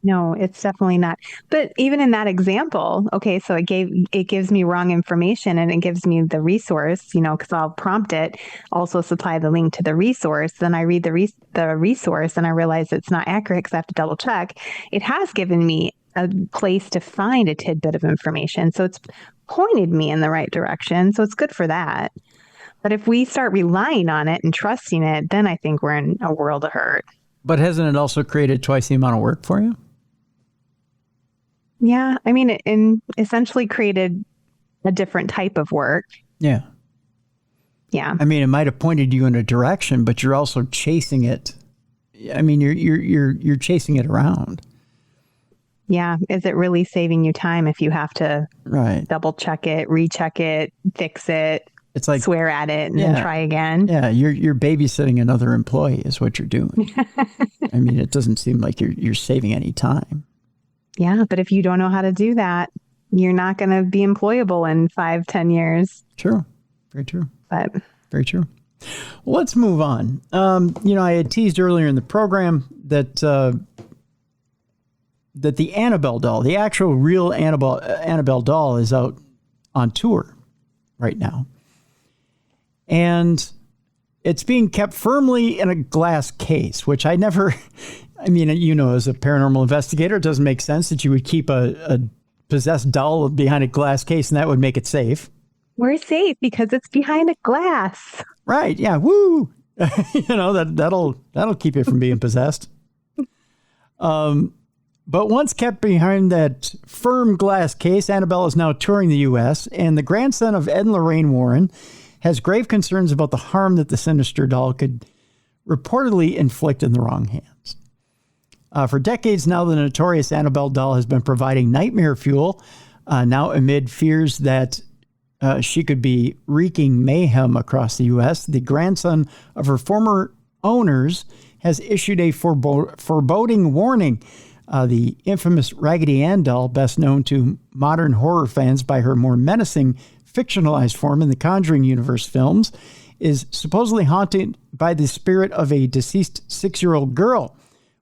No, it's definitely not. But even in that example, okay, so it gives me wrong information and it gives me the resource, because I'll prompt it, also supply the link to the resource. Then I read the resource and I realize it's not accurate because I have to double check. It has given me a place to find a tidbit of information. So it's pointed me in the right direction. So it's good for that. But if we start relying on it and trusting it, then I think we're in a world of hurt. But hasn't it also created twice the amount of work for you? Yeah. I mean, it essentially created a different type of work. Yeah. Yeah. I mean, it might have pointed you in a direction, but you're also chasing it. I mean, you're chasing it around. Yeah. Is it really saving you time if you have to double check it, recheck it, fix it, it's like swear at it, and then try again? Yeah, you're babysitting another employee is what you're doing. I mean, it doesn't seem like you're saving any time. Yeah, but if you don't know how to do that, you're not going to be employable in 5-10 years. True. Very true. But very true. Well, let's move on. I had teased earlier in the program that the Annabelle doll, the actual real Annabelle doll, is out on tour right now. And it's being kept firmly in a glass case, which I never, I mean, as a paranormal investigator, it doesn't make sense that you would keep a possessed doll behind a glass case and that would make it safe. We're safe because it's behind a glass. Right. Yeah. Woo. That'll keep you from being possessed. But once kept behind that firm glass case, Annabelle is now touring the U.S., and the grandson of Ed and Lorraine Warren has grave concerns about the harm that the sinister doll could reportedly inflict in the wrong hands. For decades now, the notorious Annabelle doll has been providing nightmare fuel, now amid fears that she could be wreaking mayhem across the U.S. The grandson of her former owners has issued a foreboding warning. The infamous Raggedy Ann doll, best known to modern horror fans by her more menacing fictionalized form in the Conjuring universe films, is supposedly haunted by the spirit of a deceased 6-year-old girl,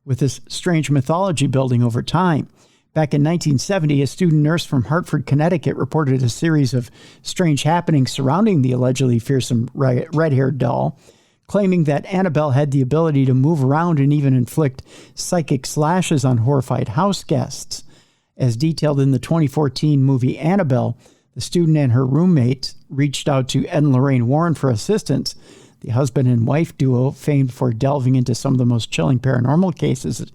with this strange mythology building over time. Back in 1970, a student nurse from Hartford, Connecticut, reported a series of strange happenings surrounding the allegedly fearsome red-haired doll, claiming that Annabelle had the ability to move around and even inflict psychic slashes on horrified house guests. As detailed in the 2014 movie Annabelle, the student and her roommate reached out to Ed and Lorraine Warren for assistance. The husband and wife duo, famed for delving into some of the most chilling paranormal cases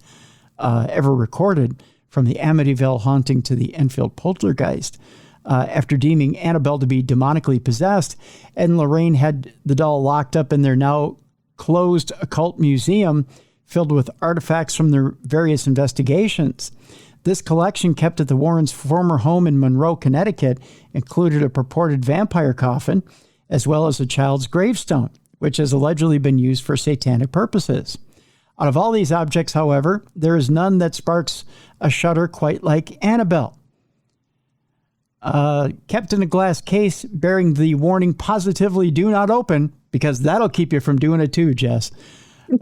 ever recorded, from the Amityville haunting to the Enfield poltergeist. After deeming Annabelle to be demonically possessed, Ed and Lorraine had the doll locked up in their now closed occult museum filled with artifacts from their various investigations. This collection, kept at the Warrens' former home in Monroe, Connecticut, included a purported vampire coffin, as well as a child's gravestone, which has allegedly been used for satanic purposes. Out of all these objects, however, there is none that sparks a shudder quite like Annabelle. Kept in a glass case bearing the warning, "Positively do not open," because that'll keep you from doing it too, Jess.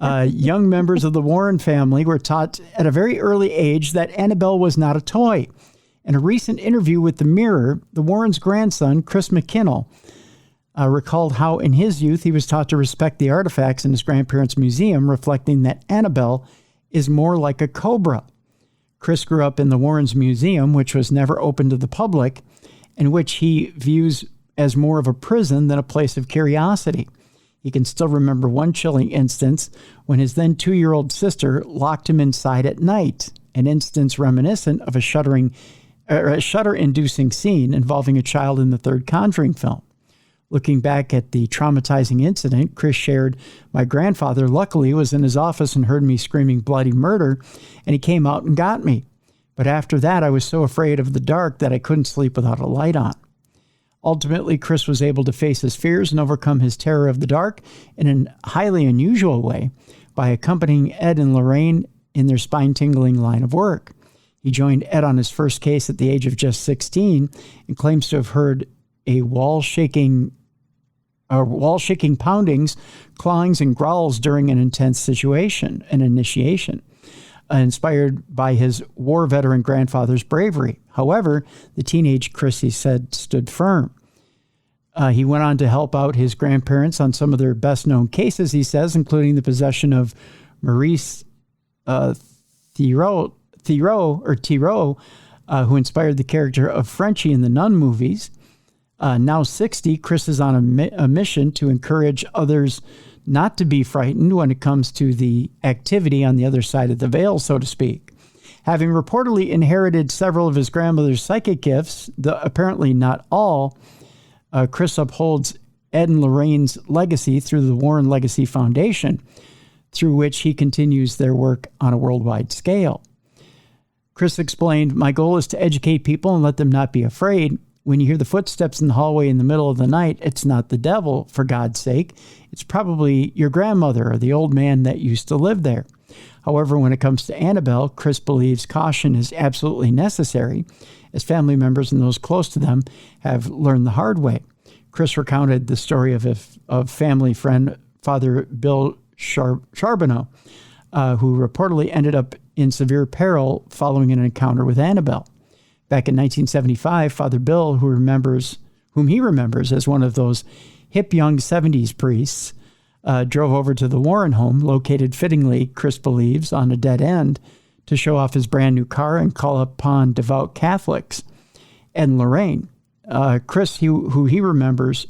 Young members of the Warren family were taught at a very early age that Annabelle was not a toy. In a recent interview with The Mirror, the Warrens' grandson, Chris McKinnell, recalled how in his youth he was taught to respect the artifacts in his grandparents' museum, reflecting that Annabelle is more like a cobra. Chris grew up in the Warrens' museum, which was never open to the public, and which he views as more of a prison than a place of curiosity. He can still remember one chilling instance when his then 2-year-old sister locked him inside at night, an instance reminiscent of a shudder-inducing scene involving a child in the third Conjuring film. Looking back at the traumatizing incident, Chris shared, "My grandfather luckily was in his office and heard me screaming bloody murder, and he came out and got me. But after that, I was so afraid of the dark that I couldn't sleep without a light on." Ultimately, Chris was able to face his fears and overcome his terror of the dark in a highly unusual way by accompanying Ed and Lorraine in their spine-tingling line of work. He joined Ed on his first case at the age of just 16 and claims to have heard wall-shaking poundings, clawings, and growls during an intense situation, an initiation, inspired by his war veteran grandfather's bravery. However, the teenage Chris, he said, stood firm. He went on to help out his grandparents on some of their best-known cases, he says, including the possession of Maurice Thiraud, who inspired the character of Frenchie in the Nun movies. Now 60, Chris is on a mission to encourage others not to be frightened when it comes to the activity on the other side of the veil, so to speak. Having reportedly inherited several of his grandmother's psychic gifts, though apparently not all, Chris upholds Ed and Lorraine's legacy through the Warren Legacy Foundation, through which he continues their work on a worldwide scale. Chris explained, "My goal is to educate people and let them not be afraid. When you hear the footsteps in the hallway in the middle of the night, it's not the devil, for God's sake. It's probably your grandmother or the old man that used to live there." However, when it comes to Annabelle, Chris believes caution is absolutely necessary, as family members and those close to them have learned the hard way. Chris recounted the story of family friend Father Bill Charbonneau, who reportedly ended up in severe peril following an encounter with Annabelle. Back in 1975, Father Bill, whom he remembers as one of those hip young 70s priests, drove over to the Warren home, located fittingly, Chris believes, on a dead end, to show off his brand new car and call upon devout Catholics. And Lorraine, Chris, who remembers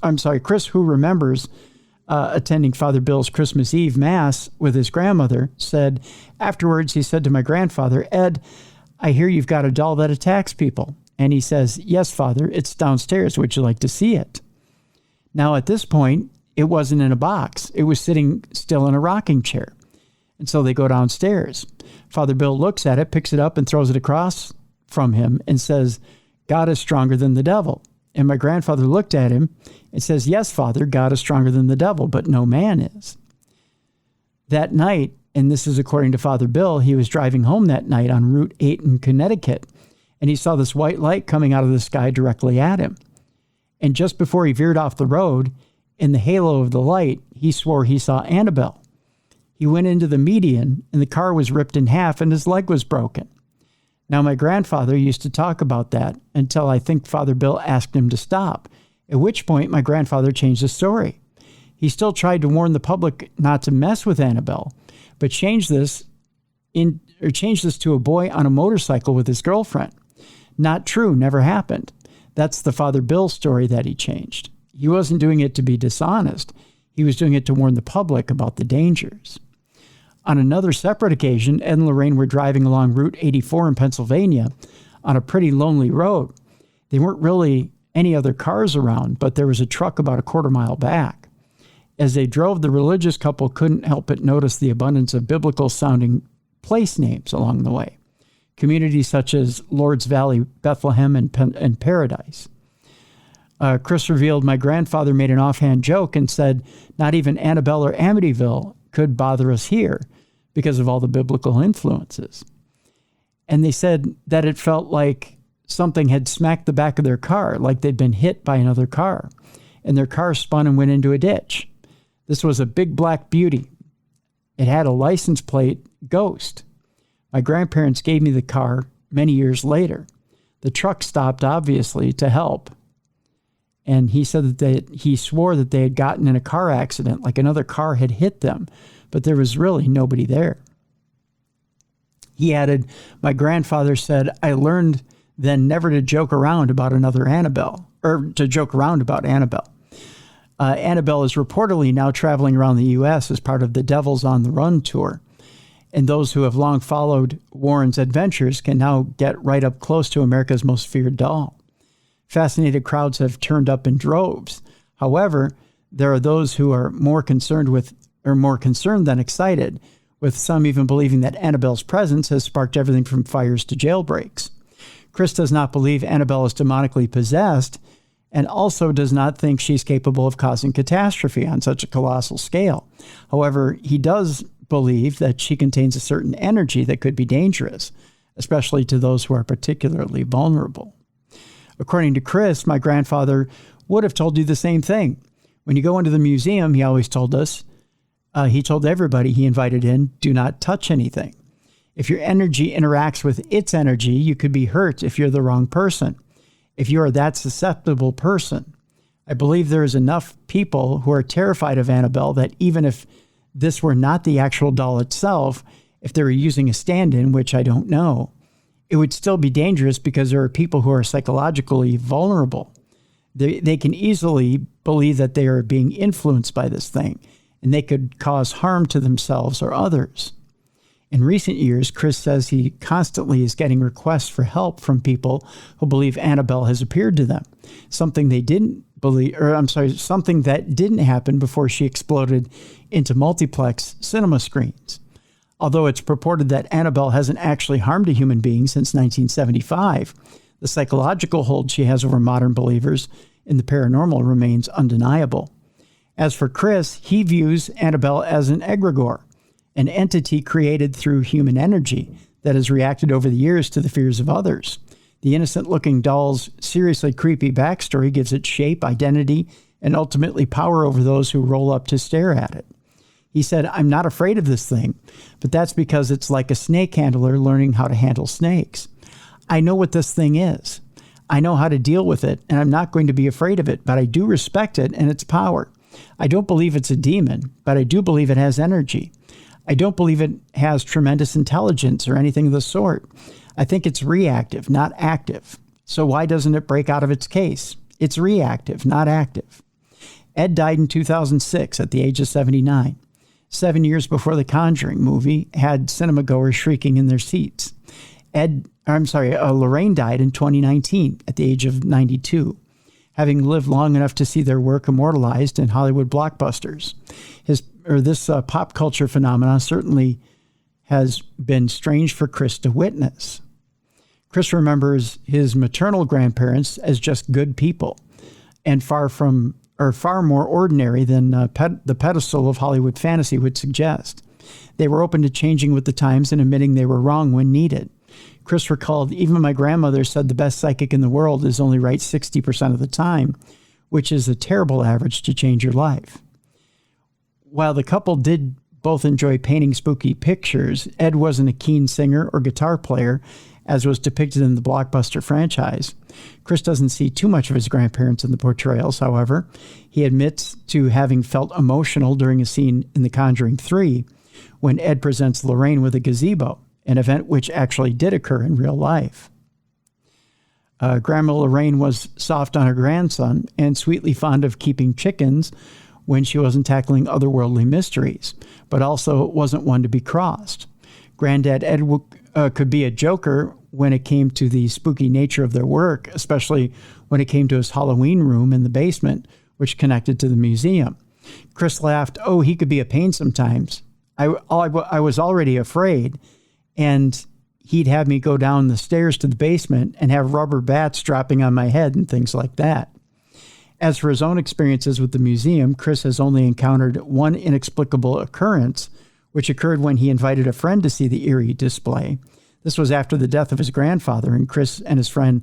attending Father Bill's Christmas Eve Mass with his grandmother, said, afterwards, he said to my grandfather, "Ed, I hear you've got a doll that attacks people." And he says, "Yes, Father, it's downstairs. Would you like to see it?" Now, at this point, it wasn't in a box. It was sitting still in a rocking chair. And so they go downstairs. Father Bill looks at it, picks it up, and throws it across from him and says, "God is stronger than the devil." And my grandfather looked at him and says, "Yes, Father, God is stronger than the devil, but no man is." That night, and this is according to Father Bill, he was driving home that night on Route 8 in Connecticut, and he saw this white light coming out of the sky directly at him. And just before he veered off the road, in the halo of the light, he swore he saw Annabelle. He went into the median, and the car was ripped in half, and his leg was broken. Now, my grandfather used to talk about that until I think Father Bill asked him to stop, at which point my grandfather changed the story. He still tried to warn the public not to mess with Annabelle, but changed this to a boy on a motorcycle with his girlfriend. Not true, never happened. That's the Father Bill story that he changed. He wasn't doing it to be dishonest. He was doing it to warn the public about the dangers. On another separate occasion, Ed and Lorraine were driving along Route 84 in Pennsylvania on a pretty lonely road. There weren't really any other cars around, but there was a truck about a quarter mile back. As they drove, the religious couple couldn't help but notice the abundance of biblical-sounding place names along the way. Communities such as Lord's Valley, Bethlehem, and Paradise. Chris revealed my grandfather made an offhand joke and said, "Not even Annabelle or Amityville could bother us here because of all the biblical influences." And they said that it felt like something had smacked the back of their car, like they'd been hit by another car, and their car spun and went into a ditch. This was a big black beauty. It had a license plate, Ghost. My grandparents gave me the car many years later. The truck stopped, obviously, to help. And he said that he swore that they had gotten in a car accident, like another car had hit them, but there was really nobody there. He added, my grandfather said, "I learned then never to joke around about another Annabelle, or to joke around about Annabelle." Annabelle is reportedly now traveling around the U.S. as part of the Devils on the Run tour. And those who have long followed Warren's adventures can now get right up close to America's most feared doll. Fascinated crowds have turned up in droves. However, there are those who are more concerned than excited, with some even believing that Annabelle's presence has sparked everything from fires to jailbreaks. Chris does not believe Annabelle is demonically possessed, and also does not think she's capable of causing catastrophe on such a colossal scale. However, he does believe that she contains a certain energy that could be dangerous, especially to those who are particularly vulnerable. According to Chris, my grandfather would have told you the same thing. When you go into the museum, he always told us, he told everybody he invited in, do not touch anything. If your energy interacts with its energy, you could be hurt if you're the wrong person. If you are that susceptible person. I believe there is enough people who are terrified of Annabelle that even if this were not the actual doll itself, if they were using a stand-in, which I don't know, it would still be dangerous because there are people who are psychologically vulnerable. They can easily believe that they are being influenced by this thing, and they could cause harm to themselves or others. In recent years, Chris says he constantly is getting requests for help from people who believe Annabelle has appeared to them, something they didn't something that didn't happen before she exploded into multiplex cinema screens. Although it's purported that Annabelle hasn't actually harmed a human being since 1975, the psychological hold she has over modern believers in the paranormal remains undeniable. As for Chris, he views Annabelle as an egregore, an entity created through human energy that has reacted over the years to the fears of others. The innocent-looking doll's seriously creepy backstory gives it shape, identity, and ultimately power over those who roll up to stare at it. He said, "I'm not afraid of this thing, but that's because it's like a snake handler learning how to handle snakes. I know what this thing is. I know how to deal with it, and I'm not going to be afraid of it, but I do respect it and its power. I don't believe it's a demon, but I do believe it has energy. I don't believe it has tremendous intelligence or anything of the sort. I think it's reactive, not active. So why doesn't it break out of its case? It's reactive, not active." Ed died in 2006 at the age of 79. 7 years before The Conjuring movie had cinema goers shrieking in their seats. Lorraine died in 2019 at the age of 92, having lived long enough to see their work immortalized in Hollywood blockbusters. This pop culture phenomenon certainly has been strange for Chris to witness. Chris remembers his maternal grandparents as just good people and far more ordinary than the pedestal of Hollywood fantasy would suggest. They were open to changing with the times and admitting they were wrong when needed. Chris recalled, "Even my grandmother said the best psychic in the world is only right 60% of the time, which is a terrible average to change your life." While the couple did both enjoy painting spooky pictures, Ed wasn't a keen singer or guitar player, as was depicted in the blockbuster franchise. Chris doesn't see too much of his grandparents in the portrayals, however. He admits to having felt emotional during a scene in The Conjuring 3 when Ed presents Lorraine with a gazebo, an event which actually did occur in real life. Grandma Lorraine was soft on her grandson and sweetly fond of keeping chickens when she wasn't tackling otherworldly mysteries, but also wasn't one to be crossed. Granddad Ed could be a joker when it came to the spooky nature of their work, especially when it came to his Halloween room in the basement, which connected to the museum. Chris laughed, "Oh, he could be a pain sometimes. I was already afraid, and he'd have me go down the stairs to the basement and have rubber bats dropping on my head and things like that." As for his own experiences with the museum, Chris has only encountered one inexplicable occurrence, which occurred when he invited a friend to see the eerie display. This was after the death of his grandfather, and Chris and his friend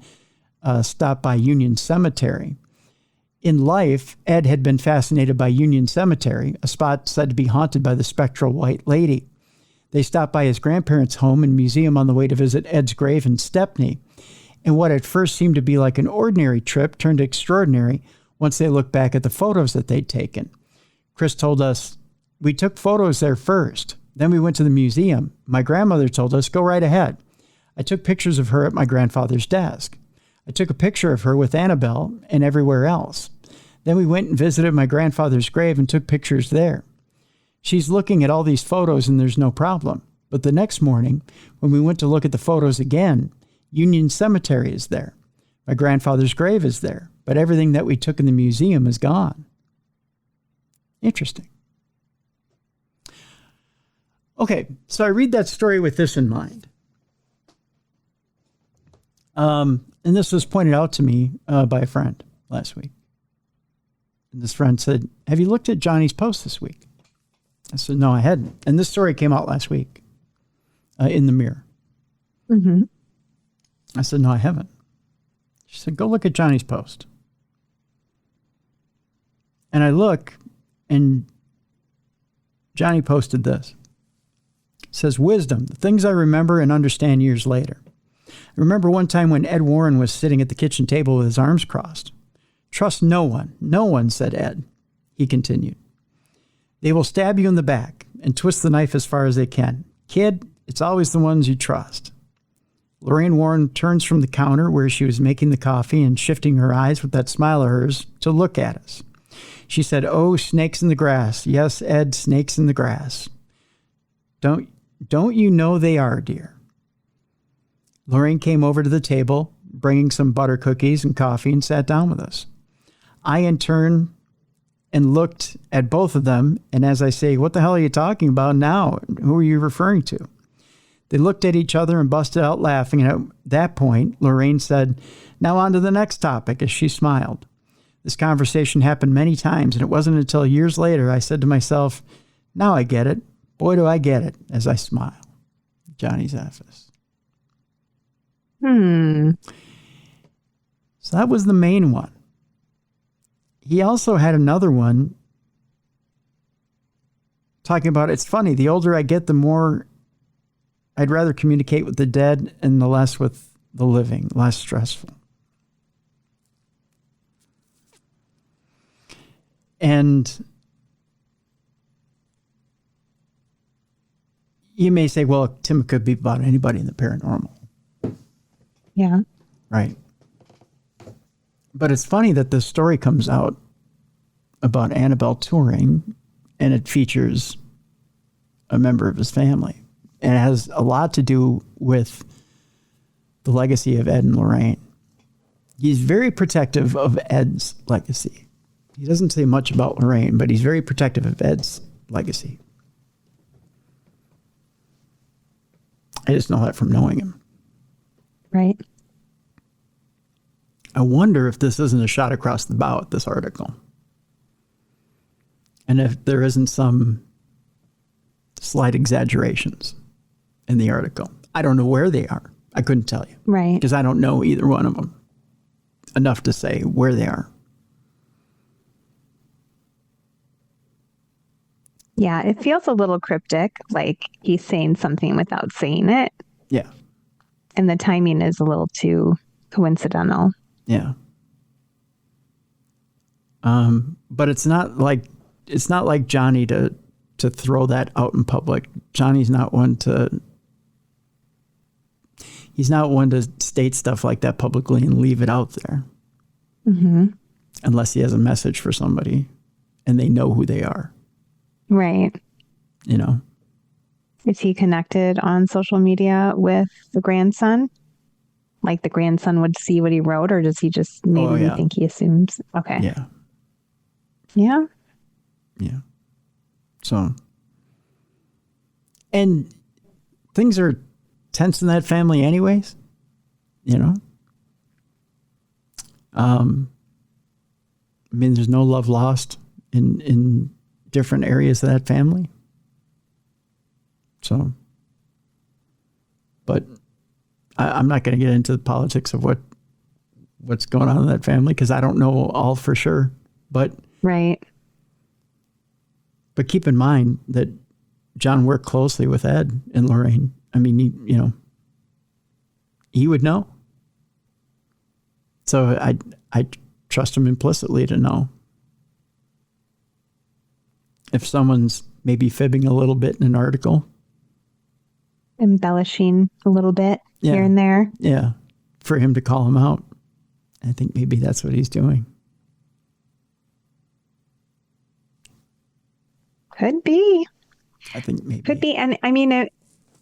stopped by Union Cemetery. In life, Ed had been fascinated by Union Cemetery, a spot said to be haunted by the spectral white lady. They stopped by his grandparents' home and museum on the way to visit Ed's grave in Stepney, and what at first seemed to be like an ordinary trip turned extraordinary once they looked back at the photos that they'd taken. Chris told us, "We took photos there first. Then we went to the museum. My grandmother told us, go right ahead. I took pictures of her at my grandfather's desk. I took a picture of her with Annabelle and everywhere else. Then we went and visited my grandfather's grave and took pictures there. She's looking at all these photos and there's no problem. But the next morning, when we went to look at the photos again, Union Cemetery is there. My grandfather's grave is there, but everything that we took in the museum is gone." Interesting. Okay, so I read that story with this in mind. And this was pointed out to me by a friend last week. And this friend said, "Have you looked at Johnny's post this week?" I said, "No, I hadn't." And this story came out last week in the Mirror. Mm-hmm. I said, "No, I haven't." She said, "Go look at Johnny's post." And I look, and Johnny posted this. It says, "Wisdom, the things I remember and understand years later. I remember one time when Ed Warren was sitting at the kitchen table with his arms crossed. 'Trust no one,' said Ed." He continued. "They will stab you in the back and twist the knife as far as they can. Kid, it's always the ones you trust." Lorraine Warren turns from the counter where she was making the coffee and shifting her eyes with that smile of hers to look at us. She said, "Oh, snakes in the grass. Yes, Ed, snakes in the grass. Don't you know they are, dear?" Lorraine came over to the table, bringing some butter cookies and coffee, and sat down with us. I, in turn, and looked at both of them. And as I say, what the hell are you talking about now? Who are you referring to? They looked at each other and busted out laughing. And at that point, Lorraine said, now on to the next topic, as she smiled. This conversation happened many times, and it wasn't until years later I said to myself, now I get it. Boy, do I get it, as I smile. Johnny's office. So that was the main one. He also had another one talking about, it's funny, the older I get, the more I'd rather communicate with the dead and the less with the living, less stressful. And you may say, well, Tim, it could be about anybody in the paranormal. Yeah. Right. But it's funny that the story comes out about Annabelle touring, and it features a member of his family. And it has a lot to do with the legacy of Ed and Lorraine. He's very protective of Ed's legacy. He doesn't say much about Lorraine, but he's very protective of Ed's legacy. I just know that from knowing him. Right. I wonder if this isn't a shot across the bow at this article. And if there isn't some slight exaggerations in the article. I don't know where they are. I couldn't tell you. Right. Because I don't know either one of them enough to say where they are. Yeah, it feels a little cryptic, like he's saying something without saying it. Yeah. And the timing is a little too coincidental. Yeah. But it's not like Johnny to throw that out in public. Johnny's not one to state stuff like that publicly and leave it out there. Mm-hmm. Unless he has a message for somebody and they know who they are. Right. You know? Is he connected on social media with the grandson? Like the grandson would see what he wrote, or does he just maybe think he assumes? Okay. Yeah. Yeah. Yeah. So, and things are tense in that family anyways, you know? I mean, there's no love lost in different areas of that family. So, but I'm not going to get into the politics of what's going on in that family because I don't know all for sure. But right. But keep in mind that John worked closely with Ed and Lorraine. I mean, he would know. So I trust him implicitly to know. If someone's maybe fibbing a little bit in an article. Embellishing a little bit here and there. Yeah. For him to call him out. I think maybe that's what he's doing. Could be. I think maybe. Could be. And I mean,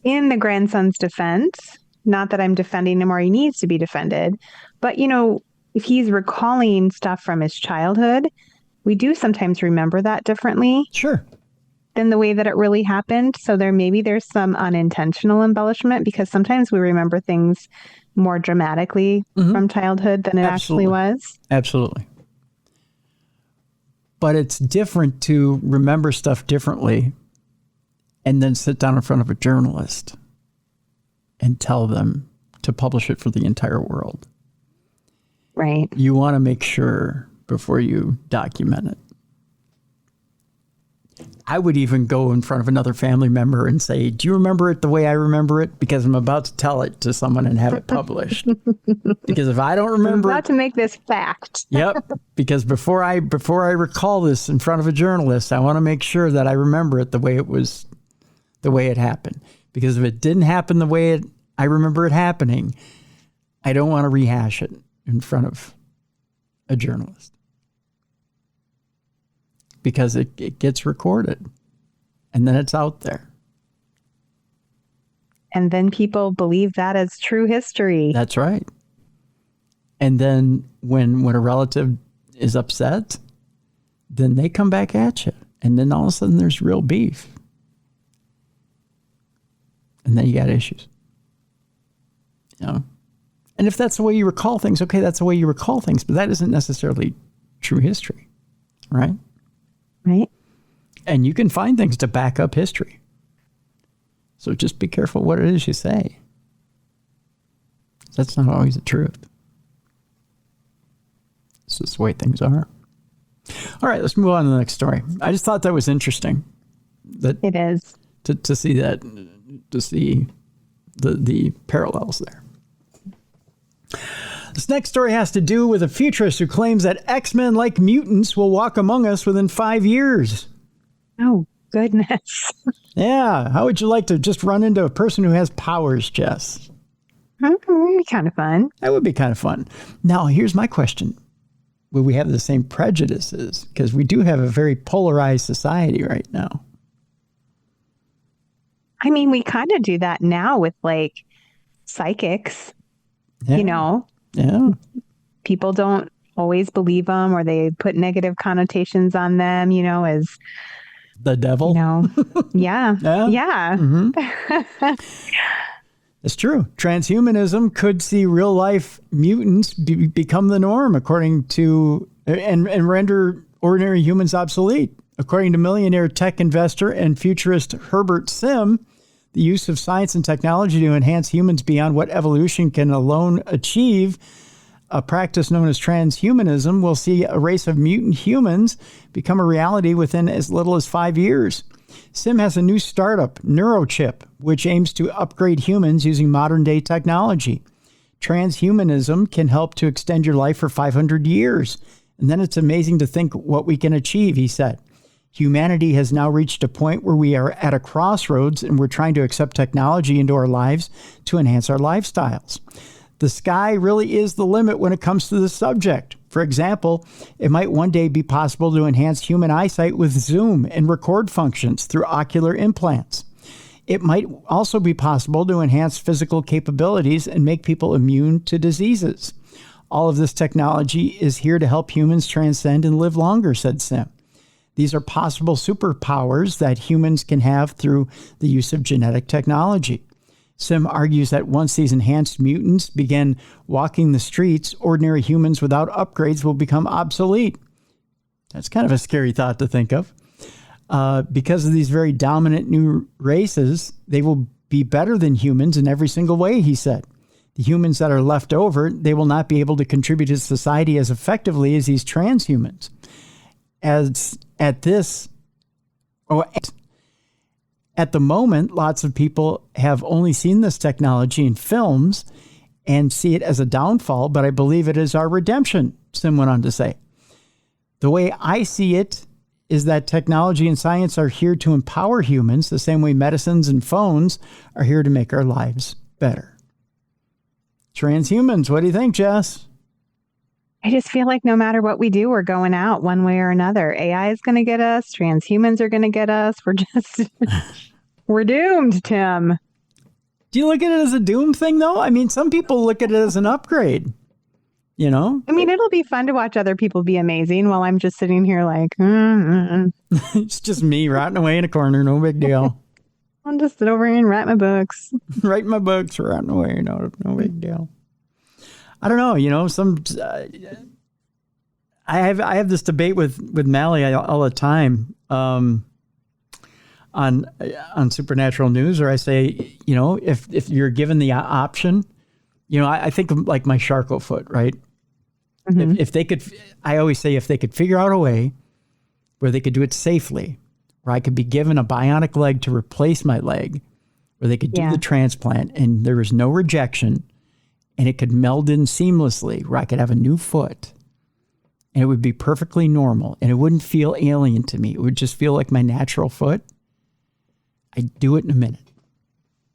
in the grandson's defense, not that I'm defending him or he needs to be defended, but, if he's recalling stuff from his childhood, we do sometimes remember that differently. Sure. Than the way that it really happened. So there's some unintentional embellishment because sometimes we remember things more dramatically from childhood than it actually was. Absolutely. But it's different to remember stuff differently and then sit down in front of a journalist and tell them to publish it for the entire world. Right. You want to make sure before you document it. I would even go in front of another family member and say, do you remember it the way I remember it? Because I'm about to tell it to someone and have it published. Because if I don't remember... I'm about to make this fact. Yep. Because before I recall this in front of a journalist, I want to make sure that I remember it the way it happened. Because if it didn't happen the way I remember it happening, I don't want to rehash it in front of a journalist. Because it gets recorded and then it's out there. And then people believe that as true history. That's right. And then when a relative is upset, then they come back at you. And then all of a sudden there's real beef. And then you got issues. You know? And if that's the way you recall things, okay, that's the way you recall things, but that isn't necessarily true history, right? Right. And you can find things to back up history. So just be careful what it is you say. That's not always the truth. It's just the way things are. All right, let's move on to the next story. I just thought that was interesting. That it is. To see that, to see the parallels there. This next story has to do with a futurist who claims that X-Men like mutants will walk among us within 5 years. Oh, goodness. Yeah. How would you like to just run into a person who has powers, Jess? Kind of fun. That would be kind of fun. Now, here's my question. Will we have the same prejudices? Because we do have a very polarized society right now. I mean, we kind of do that now with like psychics, Yeah. you know? Yeah. People don't always believe them, or they put negative connotations on them, you know, as The devil. you know. Yeah. Yeah. Yeah. Mm-hmm. It's true. Transhumanism could see real life mutants become the norm, according to, and render ordinary humans obsolete. According to millionaire tech investor and futurist Herbert Sim, the use of science and technology to enhance humans beyond what evolution can alone achieve, a practice known as transhumanism, will see a race of mutant humans become a reality within as little as 5 years. Sim has a new startup, Neurochip, which aims to upgrade humans using modern-day technology. Transhumanism can help to extend your life for 500 years. And then it's amazing to think what we can achieve, he said. Humanity has now reached a point where we are at a crossroads and we're trying to accept technology into our lives to enhance our lifestyles. The sky really is the limit when it comes to this subject. For example, it might one day be possible to enhance human eyesight with zoom and record functions through ocular implants. It might also be possible to enhance physical capabilities and make people immune to diseases. All of this technology is here to help humans transcend and live longer, said Sim. These are possible superpowers that humans can have through the use of genetic technology. Sim argues that once these enhanced mutants begin walking the streets, ordinary humans without upgrades will become obsolete. That's kind of a scary thought to think of. Because of these very dominant new races, they will be better than humans in every single way, he said. The humans that are left over, they will not be able to contribute to society as effectively as these transhumans. At the moment, lots of people have only seen this technology in films and see it as a downfall, but I believe it is our redemption, Sim went on to say. The way I see it is that technology and science are here to empower humans the same way medicines and phones are here to make our lives better. Transhumans, what do you think, Jess? I just feel like no matter what we do, we're going out one way or another. AI is going to get us. Transhumans are going to get us. We're doomed, Tim. Do you look at it as a doom thing, though? I mean, some people look at it as an upgrade, you know? I mean, it'll be fun to watch other people be amazing while I'm just sitting here like, It's just me rotting away in a corner. No big deal. I'll just sit over here and write my books. Write my books, rotting away. No big deal. I don't know, you know, I have this debate with Mally all the time on Supernatural News, or I say, you know, if you're given the option, you know, I think of like my Sharko foot, right? Mm-hmm. If they could, I always say if they could figure out a way where they could do it safely, where I could be given a bionic leg to replace my leg, where they could do the transplant and there was no rejection, and it could meld in seamlessly, where I could have a new foot and it would be perfectly normal and it wouldn't feel alien to me. It would just feel like my natural foot. I'd do it in a minute.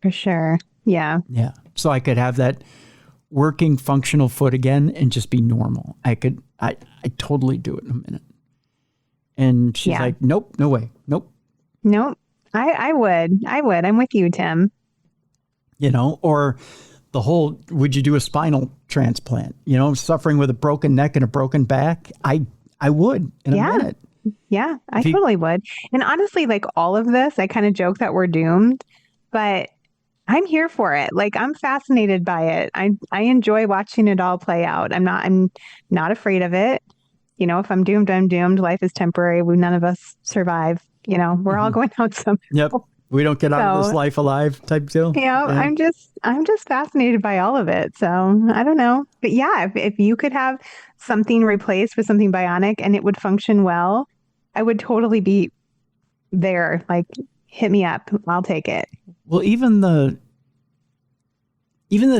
For sure. Yeah. Yeah. So I could have that working functional foot again and just be normal. I totally do it in a minute. And she's like, nope, no way. Nope. Nope. I would. I'm with you, Tim. You know, or the whole, would you do a spinal transplant? You know, suffering with a broken neck and a broken back. I would in a minute. Yeah, I totally would. And honestly, like all of this, I kind of joke that we're doomed, but I'm here for it. Like I'm fascinated by it. I enjoy watching it all play out. I'm not afraid of it. You know, if I'm doomed, I'm doomed. Life is temporary. None of us survive. You know, we're all going out somehow. Yep. We don't get out of this life alive type deal. Yeah, I'm just fascinated by all of it. So I don't know. But yeah, if you could have something replaced with something bionic and it would function well, I would totally be there. Like, hit me up. I'll take it. Well, even the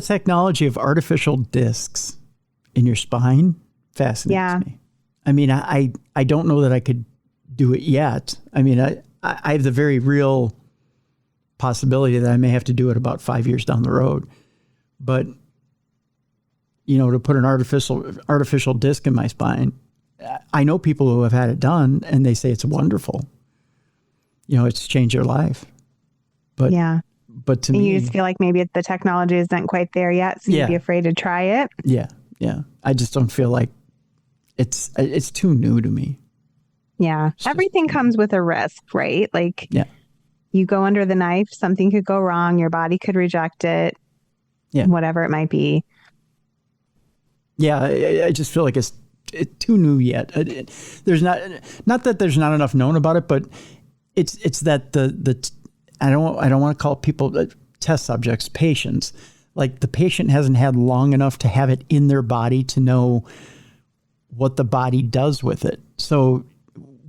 technology of artificial discs in your spine fascinates me. I mean, I don't know that I could do it yet. I mean, I have the very real possibility that I may have to do it about 5 years down the road. But, you know, to put an artificial disc in my spine, I know people who have had it done and they say it's wonderful. You know, it's changed their life. But but to me, you just feel like maybe the technology isn't quite there yet, so you'd be afraid to try it. Yeah. I just don't feel like it's too new to me. Yeah. Everything comes with a risk, right? Like, you go under the knife, something could go wrong, your body could reject it, whatever it might be. Yeah, I just feel like it's too new yet. There's not that there's not enough known about it, but it's that the I don't want to call people test subjects, patients. Like the patient hasn't had long enough to have it in their body to know what the body does with it. So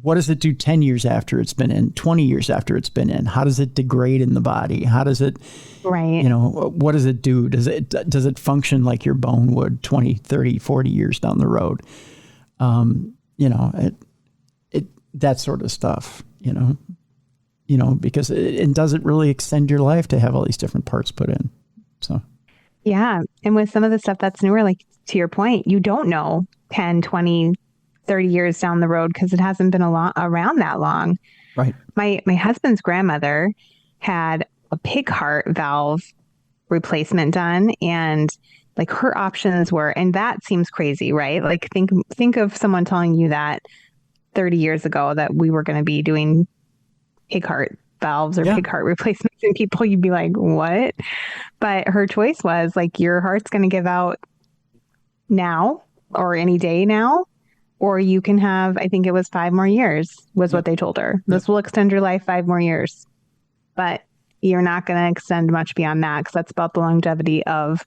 what does it do 10 years after it's been in, 20 years after it's been in? How does it degrade in the body? How does it, you know, what does it do? Does it function like your bone would 20, 30, 40 years down the road? You know, that sort of stuff, you know, because it doesn't really extend your life to have all these different parts put in. So. Yeah. And with some of the stuff that's newer, like to your point, you don't know 10, 20, 30 years down the road because it hasn't been around that long. Right. My husband's grandmother had a pig heart valve replacement done, and like her options were, and that seems crazy, right? Like think of someone telling you that 30 years ago that we were going to be doing pig heart valves or pig heart replacements in people, you'd be like, what? But her choice was like, your heart's going to give out now or any day now, or you can have, I think it was 5 more years was what they told her. This will extend your life 5 more years, but you're not going to extend much beyond that because that's about the longevity of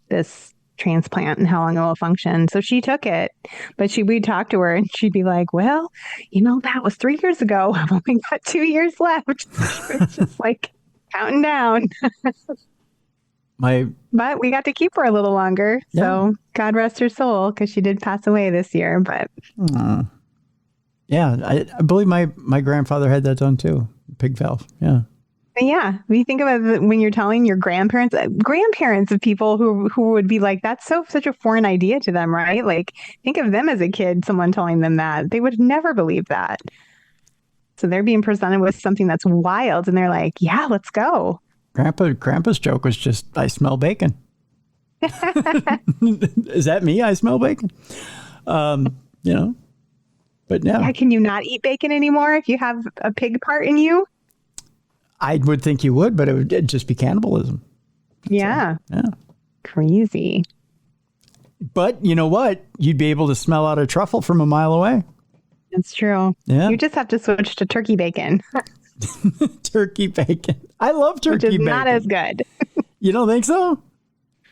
this transplant and how long it will function. So she took it, but we'd talk to her and she'd be like, well, you know, that was 3 years ago. I've only got 2 years left. It's just like counting down. But we got to keep her a little longer. So God rest her soul, because she did pass away this year. But I believe my grandfather had that done too. Pig valve. Yeah. But yeah, when you think about it, when you're telling your grandparents of people who would be like, that's such a foreign idea to them, right? Like, think of them as a kid, someone telling them that. They would never believe that. So they're being presented with something that's wild, and they're like, yeah, let's go. Grandpa's joke was just, I smell bacon. Is that me? I smell bacon. You know, but yeah. Can you not eat bacon anymore if you have a pig part in you? I would think you would, but it'd just be cannibalism. Yeah. So, yeah. Crazy. But you know what? You'd be able to smell out a truffle from a mile away. That's true. Yeah. You just have to switch to turkey bacon. Turkey bacon. I love turkey bacon. Which is not as good. You don't think so?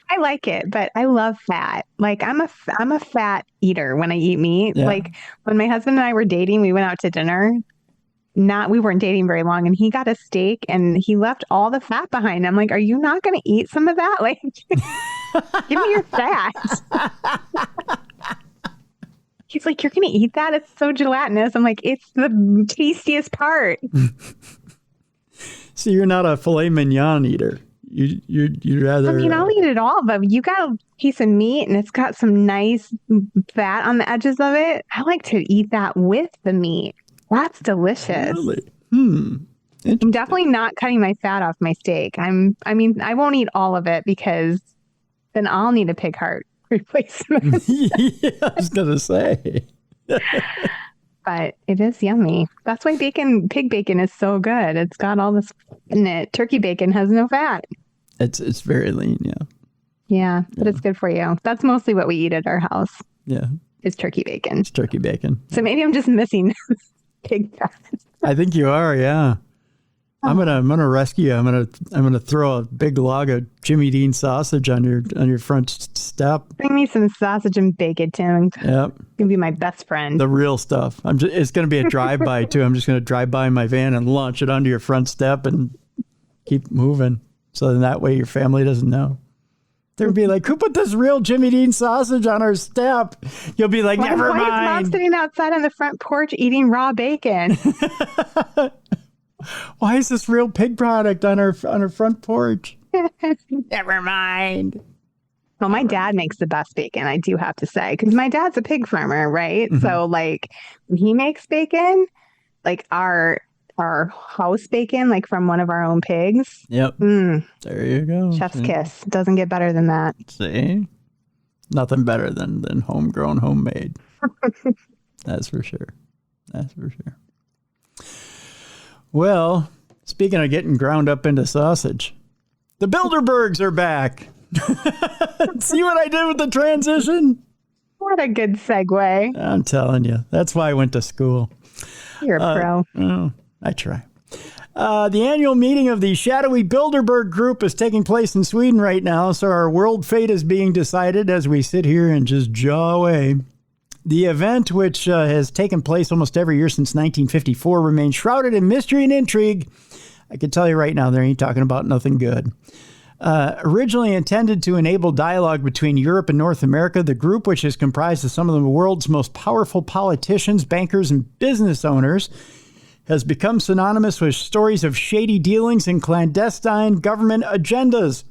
I like it, but I love fat. Like I'm a fat eater when I eat meat. Yeah. Like when my husband and I were dating, we went out to dinner. We weren't dating very long, and he got a steak and he left all the fat behind. I'm like, are you not going to eat some of that? Like, give me your fat. He's like, you're going to eat that? It's so gelatinous. I'm like, it's the tastiest part. So you're not a filet mignon eater. You'd rather. I mean, I'll eat it all, but you got a piece of meat and it's got some nice fat on the edges of it. I like to eat that with the meat. That's delicious. Really? I'm definitely not cutting my fat off my steak. I mean, I won't eat all of it because then I'll need a pig heart replacement. Yeah, I was going to say. But it is yummy. That's why pig bacon is so good. It's got all this in it. Turkey bacon has no fat. It's very lean, yeah. Yeah, but it's good for you. That's mostly what we eat at our house. Yeah. Is turkey bacon. It's turkey bacon. So maybe I'm just missing pig fat. I think you are, yeah. I'm gonna rescue you. I'm gonna throw a big log of Jimmy Dean sausage on your front step. Bring me some sausage and bacon, Tim. Yep. You'll be my best friend. The real stuff. It's gonna be a drive-by too. I'm just gonna drive by in my van and launch it onto your front step and keep moving. So then that way your family doesn't know. They'll be like, who put this real Jimmy Dean sausage on our step? You'll be like, never mind. Why is Mom sitting outside on the front porch eating raw bacon? Why is this real pig product on our front porch? Never mind. Well, my dad makes the best bacon, I do have to say, because my dad's a pig farmer, right? Mm-hmm. So, like, when he makes bacon, like our house bacon, like from one of our own pigs. Yep. There you go. Chef's kiss. Doesn't get better than that. See? Nothing better than homegrown, homemade. That's for sure. That's for sure. Well, speaking of getting ground up into sausage, the Bilderbergs are back. See what I did with the transition? What a good segue. I'm telling you. That's why I went to school. You're a pro. Oh, I try. The annual meeting of the shadowy Bilderberg group is taking place in Sweden right now, so our world fate is being decided as we sit here and just jaw away. The event, which has taken place almost every year since 1954, remains shrouded in mystery and intrigue. I can tell you right now, they ain't talking about nothing good. Originally intended to enable dialogue between Europe and North America, the group, which is comprised of some of the world's most powerful politicians, bankers, and business owners, has become synonymous with stories of shady dealings and clandestine government agendas.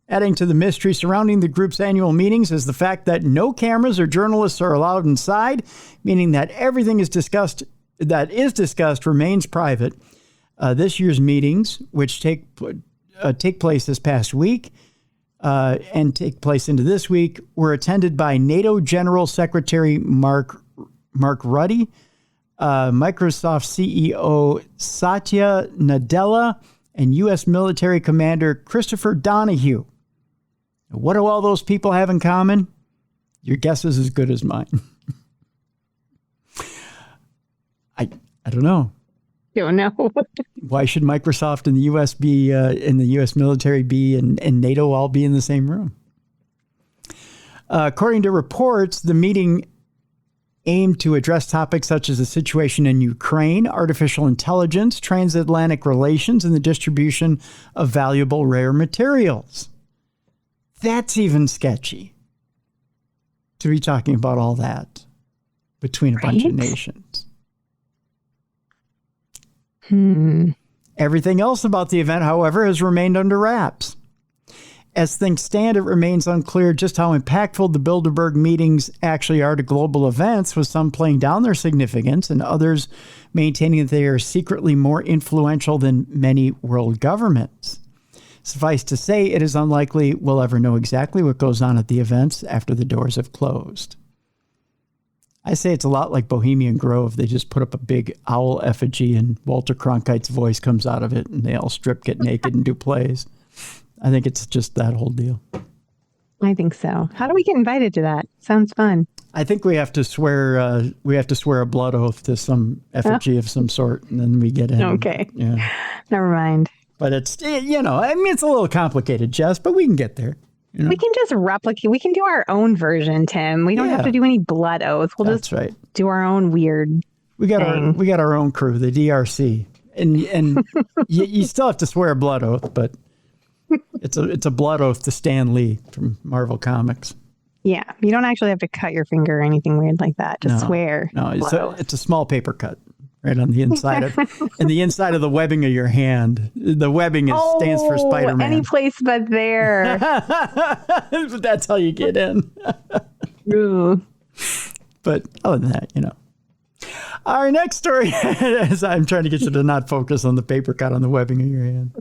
Adding to the mystery surrounding the group's annual meetings is the fact that no cameras or journalists are allowed inside, meaning that everything that is discussed remains private. This year's meetings, which take place this past week and take place into this week, were attended by NATO General Secretary Mark Rutte, Microsoft CEO Satya Nadella, and U.S. military commander Christopher Donahue. What do all those people have in common? Your guess is as good as mine. I don't know. Don't know. Why should Microsoft and the U.S. be and the U.S. military be and NATO all be in the same room? According to reports, the meeting aimed to address topics such as the situation in Ukraine, artificial intelligence, transatlantic relations, and the distribution of valuable rare materials. That's even sketchy, to be talking about all that between a bunch of nations. Everything else about the event, however, has remained under wraps. As things stand, it remains unclear just how impactful the Bilderberg meetings actually are to global events, with some playing down their significance and others maintaining that they are secretly more influential than many world governments. Suffice to say, it is unlikely we'll ever know exactly what goes on at the events after the doors have closed. I say it's a lot like Bohemian Grove. They just put up a big owl effigy and Walter Cronkite's voice comes out of it and they all strip, get naked, and do plays. I think it's just that whole deal. I think so. How do we get invited to that? Sounds fun. I think we have to swear a blood oath to some effigy of some sort, and then we get in. Okay. Yeah. Never mind. But it's, I mean, it's a little complicated, Jess, but we can get there. We can just replicate. We can do our own version, Tim. We don't have to do any blood oaths. We'll just do our own weird We got our own crew, the DRC. And you still have to swear a blood oath, but it's a blood oath to Stan Lee from Marvel Comics. Yeah, you don't actually have to cut your finger or anything weird like that. Just swear. No, it's a small paper cut right on the inside of and the inside of the webbing of your hand. The webbing stands for Spider-Man. Any place but there. But that's how you get in. Ooh. But other than that, Our next story, as I'm trying to get you to not focus on the paper cut on the webbing of your hand.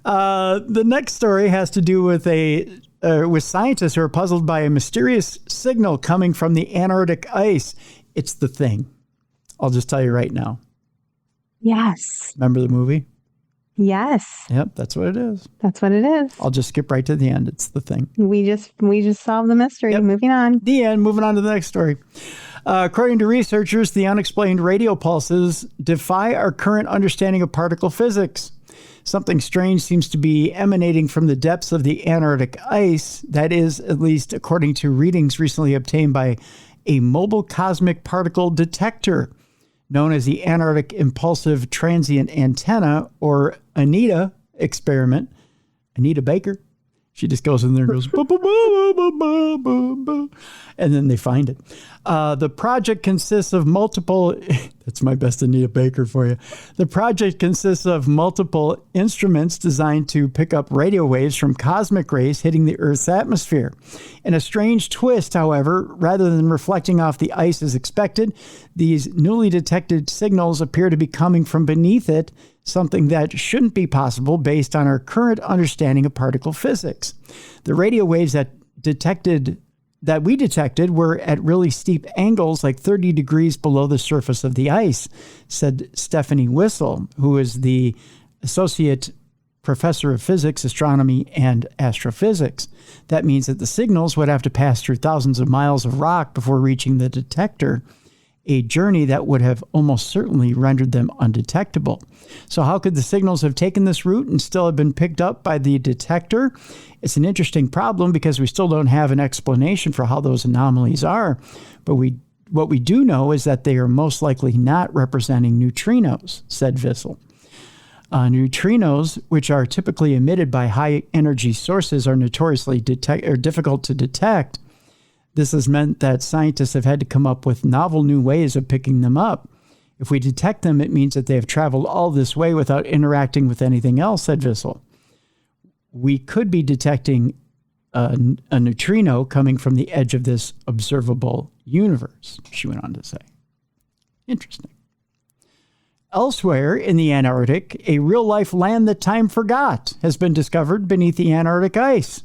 The next story has to do with a with scientists who are puzzled by a mysterious signal coming from the Antarctic ice. It's the thing. I'll just tell you right now. Yes. Remember the movie? Yes. Yep, that's what it is. That's what it is. I'll just skip right to the end. It's the thing. We just solved the mystery. Yep. Moving on. The end. Moving on to the next story. According to researchers, the unexplained radio pulses defy our current understanding of particle physics. Something strange seems to be emanating from the depths of the Antarctic ice. That is, at least according to readings recently obtained by a mobile cosmic particle detector known as the Antarctic Impulsive Transient Antenna, or ANITA experiment. Anita Baker. She just goes in there and goes, "Ba, ba, ba, ba, ba, ba, ba," and then they find it. The project consists of multiple, that's my best Anita Baker for you. The project consists of multiple instruments designed to pick up radio waves from cosmic rays hitting the Earth's atmosphere. In a strange twist, however, rather than reflecting off the ice as expected, these newly detected signals appear to be coming from beneath it, something that shouldn't be possible based on our current understanding of particle physics. The radio waves that we detected were at really steep angles, like 30 degrees below the surface of the ice, said Stephanie Wissel, who is the associate professor of physics, astronomy, and astrophysics. That means that the signals would have to pass through thousands of miles of rock before reaching the detector, a journey that would have almost certainly rendered them undetectable. So how could the signals have taken this route and still have been picked up by the detector? It's an interesting problem because we still don't have an explanation for how those anomalies are. But what we do know is that they are most likely not representing neutrinos, said Wissel. Neutrinos, which are typically emitted by high-energy sources, are notoriously difficult to detect. This has meant that scientists have had to come up with novel new ways of picking them up. If we detect them, it means that they have traveled all this way without interacting with anything else, said Wissel. We could be detecting a neutrino coming from the edge of this observable universe, she went on to say. Interesting. Elsewhere in the Antarctic, a real-life land that time forgot has been discovered beneath the Antarctic ice.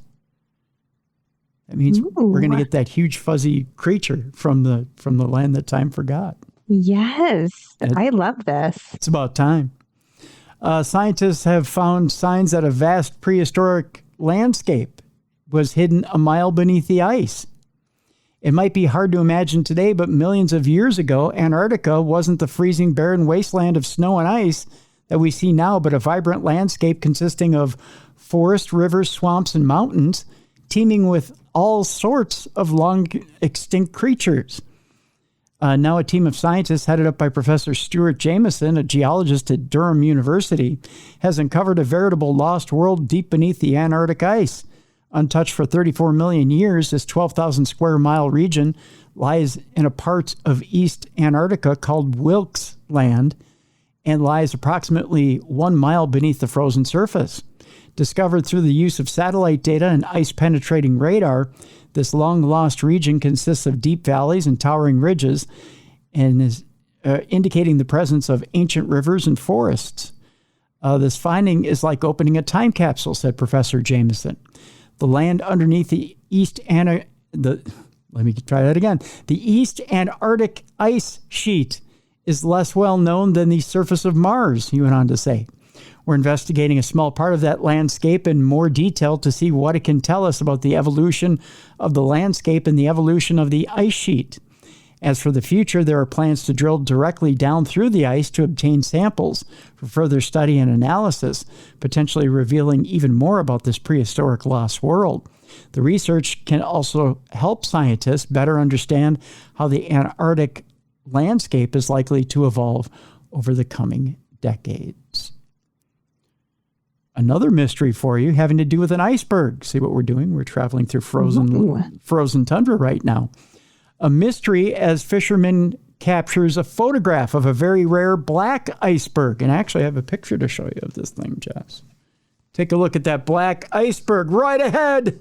That means we're going to get that huge fuzzy creature from the land that time forgot. Yes, I love this. It's about time. Scientists have found signs that a vast prehistoric landscape was hidden a mile beneath the ice. It might be hard to imagine today, but millions of years ago, Antarctica wasn't the freezing, barren wasteland of snow and ice that we see now, but a vibrant landscape consisting of forests, rivers, swamps, and mountains, teeming with all sorts of long-extinct creatures. Now a team of scientists headed up by Professor Stuart Jameson, a geologist at Durham University, has uncovered a veritable lost world deep beneath the Antarctic ice. Untouched for 34 million years, this 12,000 square mile region lies in a part of East Antarctica called Wilkes Land and lies approximately 1 mile beneath the frozen surface. Discovered through the use of satellite data and ice-penetrating radar, this long-lost region consists of deep valleys and towering ridges and is indicating the presence of ancient rivers and forests. This finding is like opening a time capsule, said Professor Jameson. The land underneath the East Antarctic ice sheet is less well known than the surface of Mars, he went on to say. We're investigating a small part of that landscape in more detail to see what it can tell us about the evolution of the landscape and the evolution of the ice sheet. As for the future, there are plans to drill directly down through the ice to obtain samples for further study and analysis, potentially revealing even more about this prehistoric lost world. The research can also help scientists better understand how the Antarctic landscape is likely to evolve over the coming decades. Another mystery for you having to do with an iceberg. See what we're doing? We're traveling through frozen tundra right now. A mystery as fishermen captures a photograph of a very rare black iceberg. And actually, I have a picture to show you of this thing, Jess. Take a look at that black iceberg right ahead.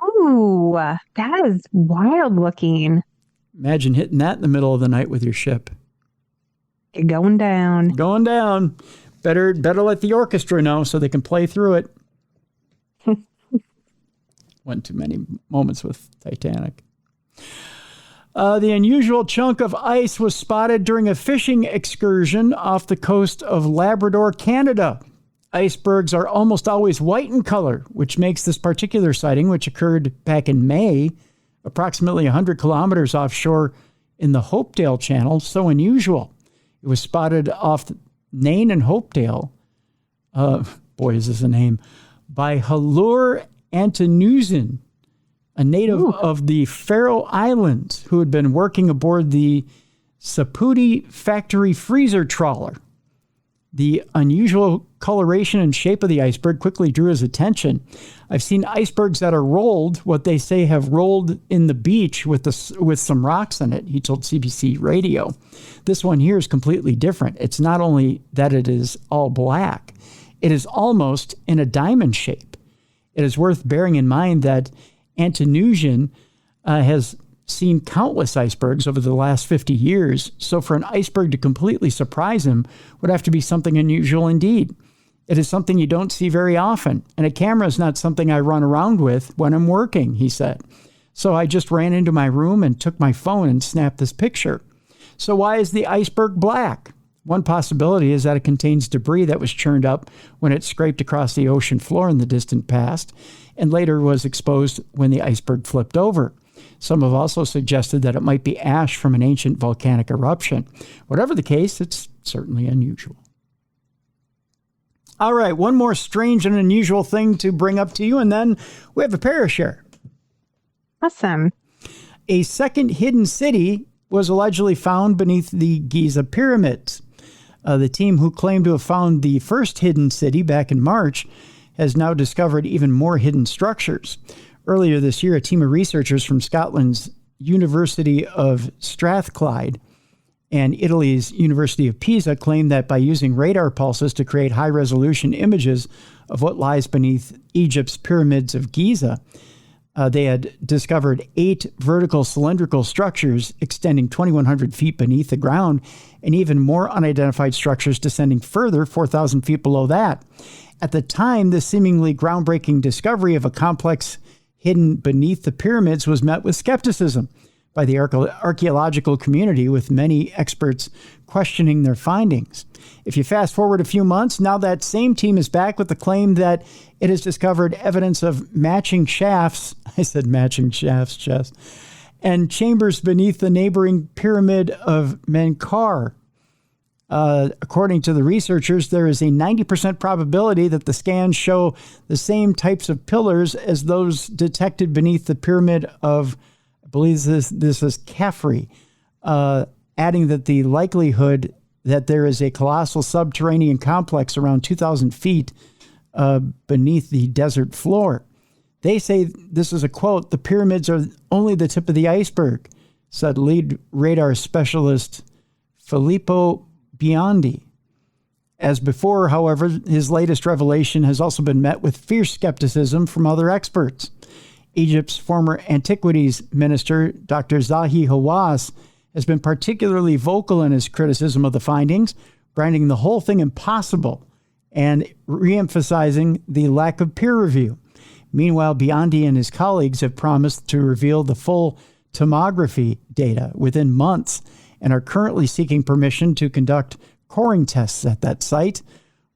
Ooh, that is wild looking. Imagine hitting that in the middle of the night with your ship. You're going down. Going down. Better let the orchestra know so they can play through it. Went too many moments with Titanic. The unusual chunk of ice was spotted during a fishing excursion off the coast of Labrador, Canada. Icebergs are almost always white in color, which makes this particular sighting, which occurred back in May, approximately 100 kilometers offshore in the Hopedale Channel, so unusual. It was spotted off Nain and Hopedale, boy, is this a name, by Halur Antonusen, a native of the Faroe Islands who had been working aboard the Sapudi factory freezer trawler. The unusual coloration and shape of the iceberg quickly drew his attention. I've seen icebergs that are rolled, what they say have rolled in the beach with some rocks in it, he told CBC Radio. This one here is completely different. It's not only that it is all black, it is almost in a diamond shape. It is worth bearing in mind that Antonusen has seen countless icebergs over the last 50 years, so for an iceberg to completely surprise him would have to be something unusual indeed. It is something you don't see very often, and a camera is not something I run around with when I'm working, he said. So I just ran into my room and took my phone and snapped this picture. So why is the iceberg black? One possibility is that it contains debris that was churned up when it scraped across the ocean floor in the distant past, and later was exposed when the iceberg flipped over. Some have also suggested that it might be ash from an ancient volcanic eruption. Whatever the case, it's certainly unusual. All right, one more strange and unusual thing to bring up to you, and then we have a Parashare. Awesome. A second hidden city was allegedly found beneath the Giza pyramids. The team who claimed to have found the first hidden city back in March has now discovered even more hidden structures. Earlier this year, a team of researchers from Scotland's University of Strathclyde and Italy's University of Pisa claimed that by using radar pulses to create high-resolution images of what lies beneath Egypt's pyramids of Giza, they had discovered 8 vertical cylindrical structures extending 2,100 feet beneath the ground, and even more unidentified structures descending further, 4,000 feet below that. At the time, the seemingly groundbreaking discovery of a complex hidden beneath the pyramids was met with skepticism by the archaeological community, with many experts questioning their findings. If you fast forward a few months, now that same team is back with the claim that it has discovered evidence of matching shafts, I said matching shafts, Jess, and chambers beneath the neighboring pyramid of Menkaure. According to the researchers, there is a 90% probability that the scans show the same types of pillars as those detected beneath the pyramid of, I believe this is Khafre, adding that the likelihood that there is a colossal subterranean complex around 2,000 feet beneath the desert floor. They say, this is a quote, "The pyramids are only the tip of the iceberg," said lead radar specialist Filippo Biondi. As before, however, his latest revelation has also been met with fierce skepticism from other experts. Egypt's former antiquities minister, Dr. Zahi Hawass, has been particularly vocal in his criticism of the findings, branding the whole thing impossible and re-emphasizing the lack of peer review. Meanwhile, Biondi and his colleagues have promised to reveal the full tomography data within months and are currently seeking permission to conduct coring tests at that site.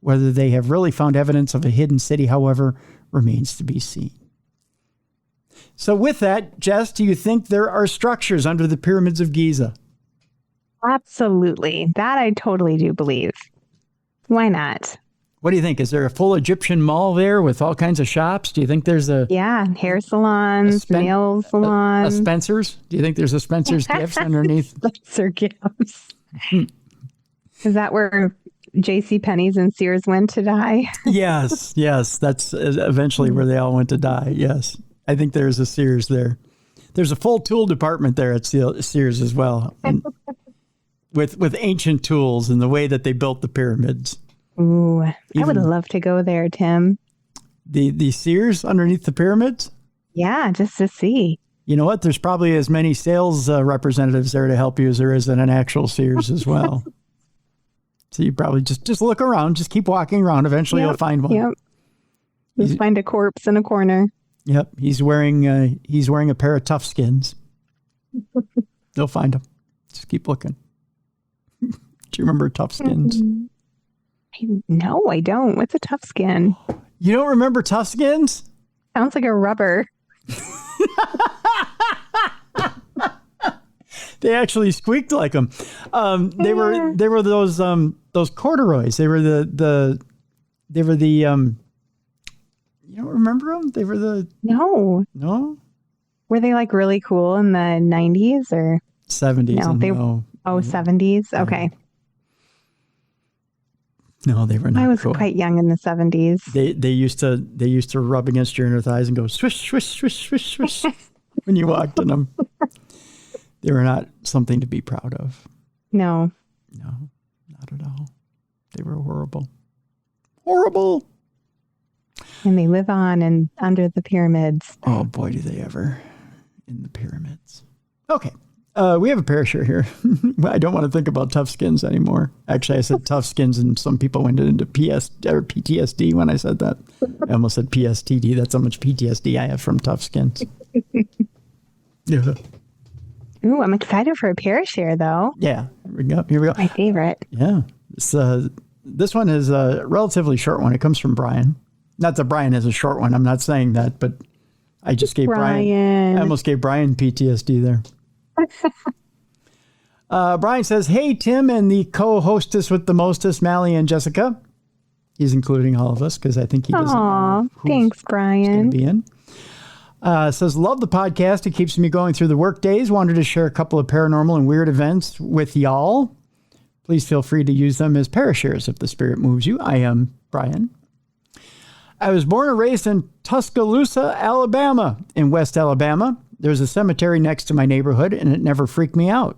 Whether they have really found evidence of a hidden city, however, remains to be seen. So with that, Jess, do you think there are structures under the pyramids of Giza? Absolutely. That I totally do believe. Why not? What do you think? Is there a full Egyptian mall there with all kinds of shops? Do you think there's a... Yeah, hair salons, nail salons. A Spencer's? Do you think there's a Spencer's Gifts underneath? Spencer Gifts. Is that where J.C. Penney's and Sears went to die? Yes. That's eventually where they all went to die. Yes. I think there's a Sears there. There's a full tool department there at Sears as well. with ancient tools and the way that they built the pyramids. Ooh, I would love to go there, Tim. The Sears underneath the pyramids? Yeah, just to see. You know what? There's probably as many sales representatives there to help you as there is in an actual Sears as well. So you probably just look around, just keep walking around. Eventually you'll find one. Yep. Just find a corpse in a corner. Yep, he's wearing a pair of tough skins. They'll find him. Just keep looking. Do you remember tough skins? No, I don't. What's a tough skin? You don't remember tough skins? Sounds like a rubber. They actually squeaked like them. They were those corduroys. They were the you don't remember them? They were the No. Were they like really cool in the 90s or 70s? No, 70s. Okay. No, they were not. I was cool. quite young in the 70s. They used to rub against your inner thighs and go swish swish swish swish swish when you walked in them. They were not something to be proud of. No, not at all. They were horrible. Horrible. And they live on and under the pyramids. Oh boy, do they ever. In the pyramids. Okay. We have a Parashare here. I don't want to think about tough skins anymore. Actually, I said tough skins and some people went into PTSD when I said that. I almost said PSTD. That's how much PTSD I have from tough skins. Yeah. Ooh, I'm excited for a Parashare though. Yeah. Here we go. My favorite. Yeah. This one is a relatively short one. It comes from Brian. Not that Brian is a short one. I'm not saying that, but I just gave Brian. I almost gave Brian PTSD there. Brian says, "Hey, Tim and the co-hostess with the mostest, Mally and Jessica." He's including all of us because I think he doesn't know who's thanks, Brian. going to be in. Says, "Love the podcast. It keeps me going through the work days. Wanted to share a couple of paranormal and weird events with y'all. Please feel free to use them as parashares if the spirit moves you. I am Brian. I was born and raised in Tuscaloosa, Alabama. In West Alabama, there's a cemetery next to my neighborhood, and it never freaked me out.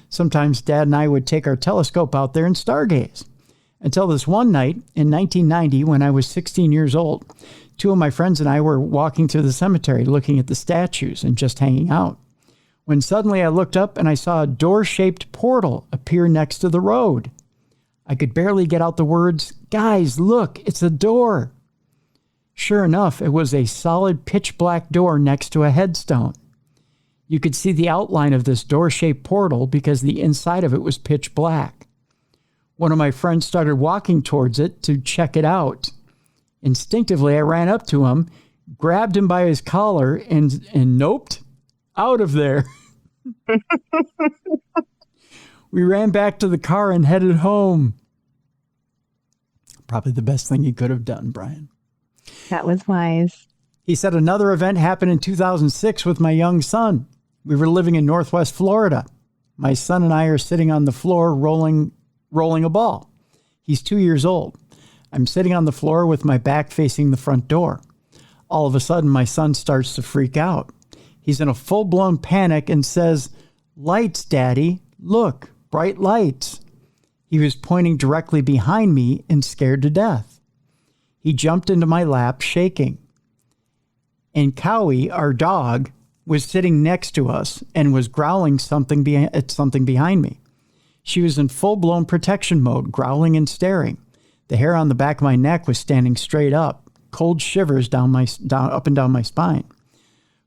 Sometimes Dad and I would take our telescope out there and stargaze. Until this one night in 1990, when I was 16 years old, two of my friends and I were walking through the cemetery looking at the statues and just hanging out. When suddenly I looked up and I saw a door-shaped portal appear next to the road. I could barely get out the words, 'Guys, look, it's a door.' Sure enough, it was a solid pitch-black door next to a headstone. You could see the outline of this door-shaped portal because the inside of it was pitch black. One of my friends started walking towards it to check it out. Instinctively, I ran up to him, grabbed him by his collar, and noped out of there. We ran back to the car and headed home." Probably the best thing you could have done, Brian. That was wise. He said another event happened in 2006 with my young son. We were living in Northwest Florida. My son and I are sitting on the floor rolling a ball. He's 2 years old. I'm sitting on the floor with my back facing the front door. All of a sudden, my son starts to freak out. He's in a full-blown panic and says, "Lights, Daddy. Look, bright lights." He was pointing directly behind me and scared to death. He jumped into my lap, shaking. And Cowie, our dog, was sitting next to us and was growling at something behind me. She was in full-blown protection mode, growling and staring. The hair on the back of my neck was standing straight up, cold shivers up and down my spine.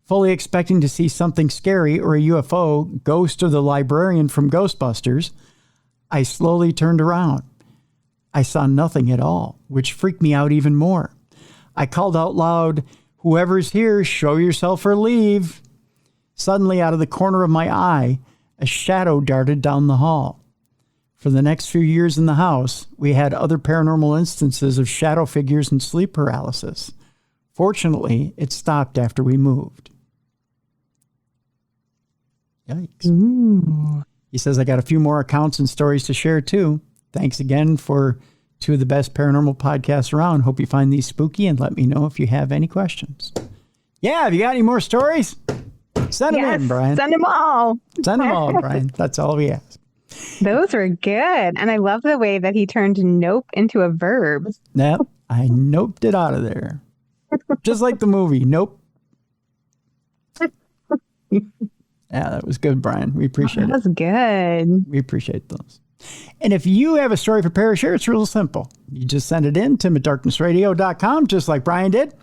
Fully expecting to see something scary or a UFO, ghost or the librarian from Ghostbusters, I slowly turned around. I saw nothing at all, which freaked me out even more. I called out loud, "Whoever's here, show yourself or leave." Suddenly, out of the corner of my eye, a shadow darted down the hall. For the next few years in the house, we had other paranormal instances of shadow figures and sleep paralysis. Fortunately, it stopped after we moved. Yikes. Ooh. He says, "I got a few more accounts and stories to share too. Thanks again for two of the best paranormal podcasts around. Hope you find these spooky and let me know if you have any questions." Yeah, have you got any more stories? Send them in, Brian. Send them all. Send them all, Brian. That's all we ask. Those were good. And I love the way that he turned nope into a verb. Yep, I noped it out of there. Just like the movie, Nope. Yeah, that was good, Brian. We appreciate it. That was good. We appreciate those. And if you have a story for Parashare, it's real simple. You just send it in, Tim@darknessradio.com, just like Brian did.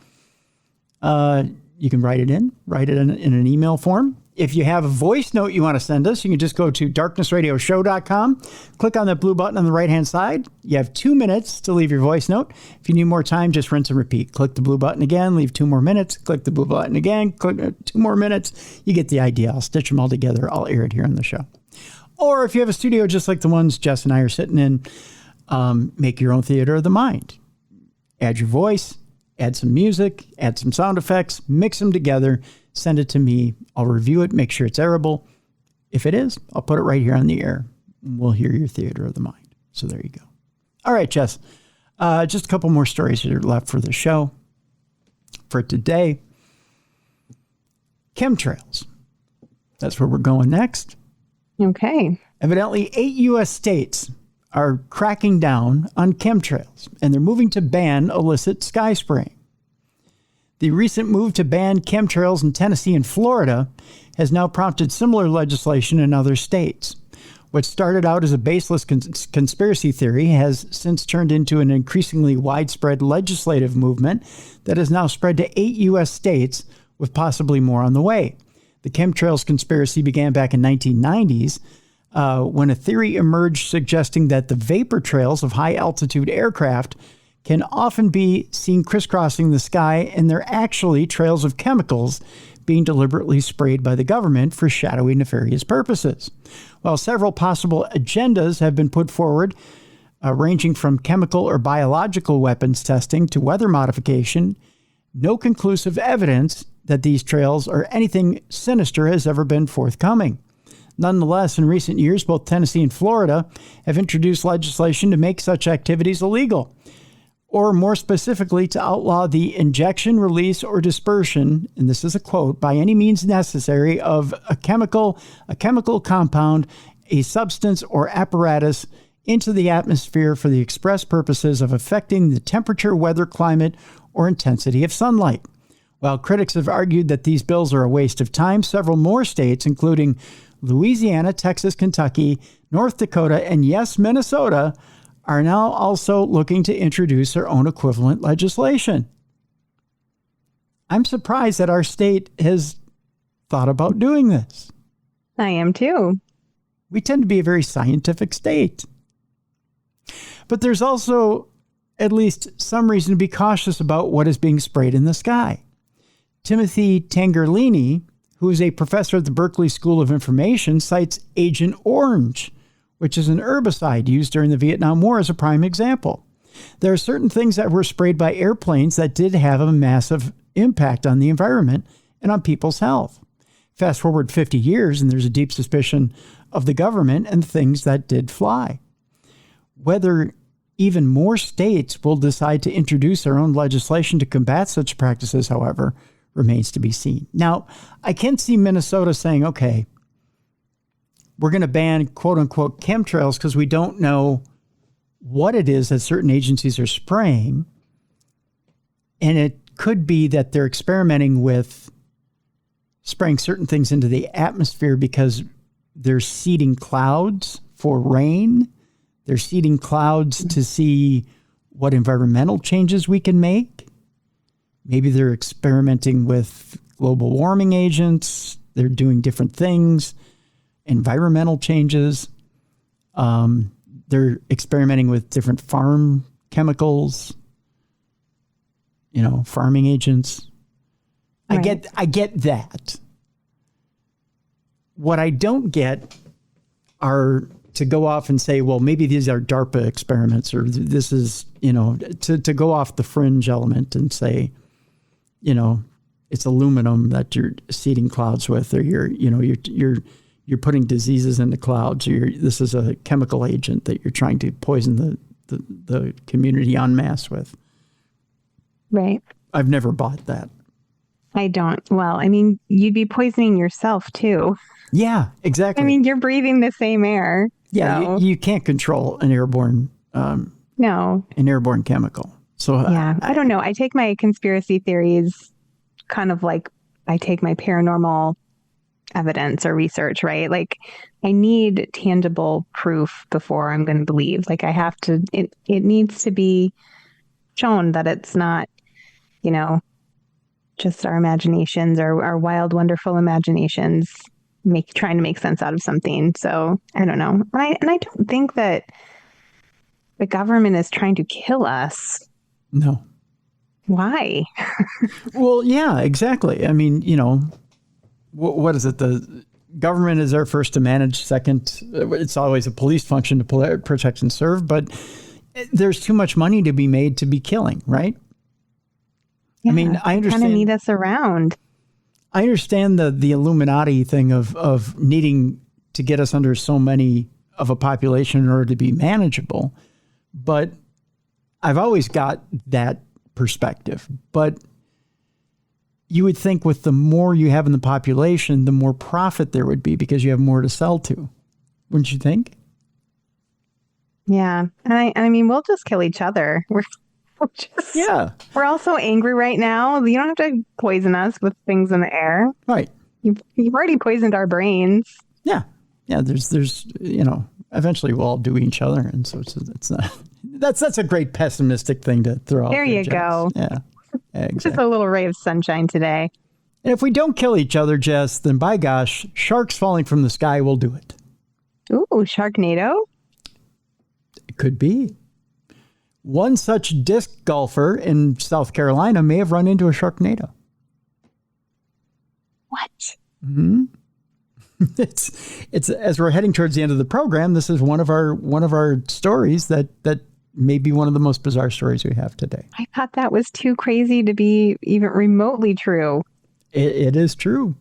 you can write it in an email form. If you have a voice note you want to send us, you can just go to darknessradioshow.com, click on that blue button on the right-hand side. You have 2 minutes to leave your voice note. If you need more time, just rinse and repeat. Click the blue button again, leave 2 more minutes, click the blue button again, click 2 more minutes. You get the idea. I'll stitch them all together. I'll air it here on the show. Or if you have a studio just like the ones Jess and I are sitting in, make your own theater of the mind. Add your voice, add some music, add some sound effects, mix them together, send it to me. I'll review it, make sure it's airable. If it is, I'll put it right here on the air. We'll hear your theater of the mind. So there you go. All right, Jess. Just a couple more stories that are left for the show. For today, chemtrails. That's where we're going next. Okay. Evidently, 8 U.S. states are cracking down on chemtrails, and they're moving to ban illicit sky spraying. The recent move to ban chemtrails in Tennessee and Florida has now prompted similar legislation in other states. What started out as a baseless conspiracy theory has since turned into an increasingly widespread legislative movement that has now spread to 8 U.S. states, with possibly more on the way. The chemtrails conspiracy began back in 1990s, when a theory emerged suggesting that the vapor trails of high-altitude aircraft can often be seen crisscrossing the sky, and they're actually trails of chemicals being deliberately sprayed by the government for shadowy, nefarious purposes. While several possible agendas have been put forward, ranging from chemical or biological weapons testing to weather modification, no conclusive evidence that these trails or anything sinister has ever been forthcoming. Nonetheless, in recent years, both Tennessee and Florida have introduced legislation to make such activities illegal, or more specifically, to outlaw the injection, release, or dispersion, and this is a quote, by any means necessary of a chemical compound, a substance, or apparatus into the atmosphere for the express purposes of affecting the temperature, weather, climate, or intensity of sunlight. While critics have argued that these bills are a waste of time, several more states, including Louisiana, Texas, Kentucky, North Dakota, and yes, Minnesota, are now also looking to introduce their own equivalent legislation. I'm surprised that our state has thought about doing this. I am too. We tend to be a very scientific state. But there's also at least some reason to be cautious about what is being sprayed in the sky. Timothy Tangerlini, who is a professor at the Berkeley School of Information, cites Agent Orange, which is an herbicide used during the Vietnam War, as a prime example. There are certain things that were sprayed by airplanes that did have a massive impact on the environment and on people's health. Fast forward 50 years, and there's a deep suspicion of the government and things that did fly. Whether even more states will decide to introduce their own legislation to combat such practices, however, remains to be seen. Now, I can see Minnesota saying, okay, we're going to ban quote unquote chemtrails because we don't know what it is that certain agencies are spraying. And it could be that they're experimenting with spraying certain things into the atmosphere because they're seeding clouds for rain. They're seeding clouds to see what environmental changes we can make. Maybe they're experimenting with global warming agents. They're doing different things, environmental changes. They're experimenting with different farm chemicals, farming agents. Right. I get that. What I don't get are to go off and say, well, maybe these are DARPA experiments, or this is, to go off the fringe element and say, it's aluminum that you're seeding clouds with, or you're putting diseases in the clouds, or this is a chemical agent that you're trying to poison the community en masse with. Right. I've never bought that. I don't. Well, I mean, you'd be poisoning yourself too. Yeah, exactly. I mean, you're breathing the same air. Yeah, so. you can't control an airborne chemical. So yeah, I don't know. I take my conspiracy theories kind of like I take my paranormal evidence or research, right? Like I need tangible proof before I'm going to believe. Like I have to, it needs to be shown that it's not, just our imaginations, our wild, wonderful imaginations, trying to make sense out of something. So I don't know. And I don't think that the government is trying to kill us. No. Why? Well, yeah, exactly. I mean, what is it? The government is there first to manage, second. It's always a police function to protect and serve, but there's too much money to be made to be killing, right? Yeah, I mean, I understand. Kind of need us around. I understand the Illuminati thing of needing to get us under so many of a population in order to be manageable, but I've always got that perspective. But you would think with the more you have in the population, the more profit there would be because you have more to sell to. Wouldn't you think? Yeah. And I mean, we'll just kill each other. We're all so angry right now. You don't have to poison us with things in the air. Right. You've already poisoned our brains. Yeah. Yeah. There's eventually we'll all do each other. And so it's not, that's a great pessimistic thing to throw out. There you go. Yeah. Exactly. Just a little ray of sunshine today. And if we don't kill each other, Jess, then by gosh, sharks falling from the sky will do it. Ooh, Sharknado? It could be. One such disc golfer in South Carolina may have run into a Sharknado. What? Mm-hmm. It's as we're heading towards the end of the program, this is one of our stories that may be one of the most bizarre stories we have today. I thought that was too crazy to be even remotely true. It is true.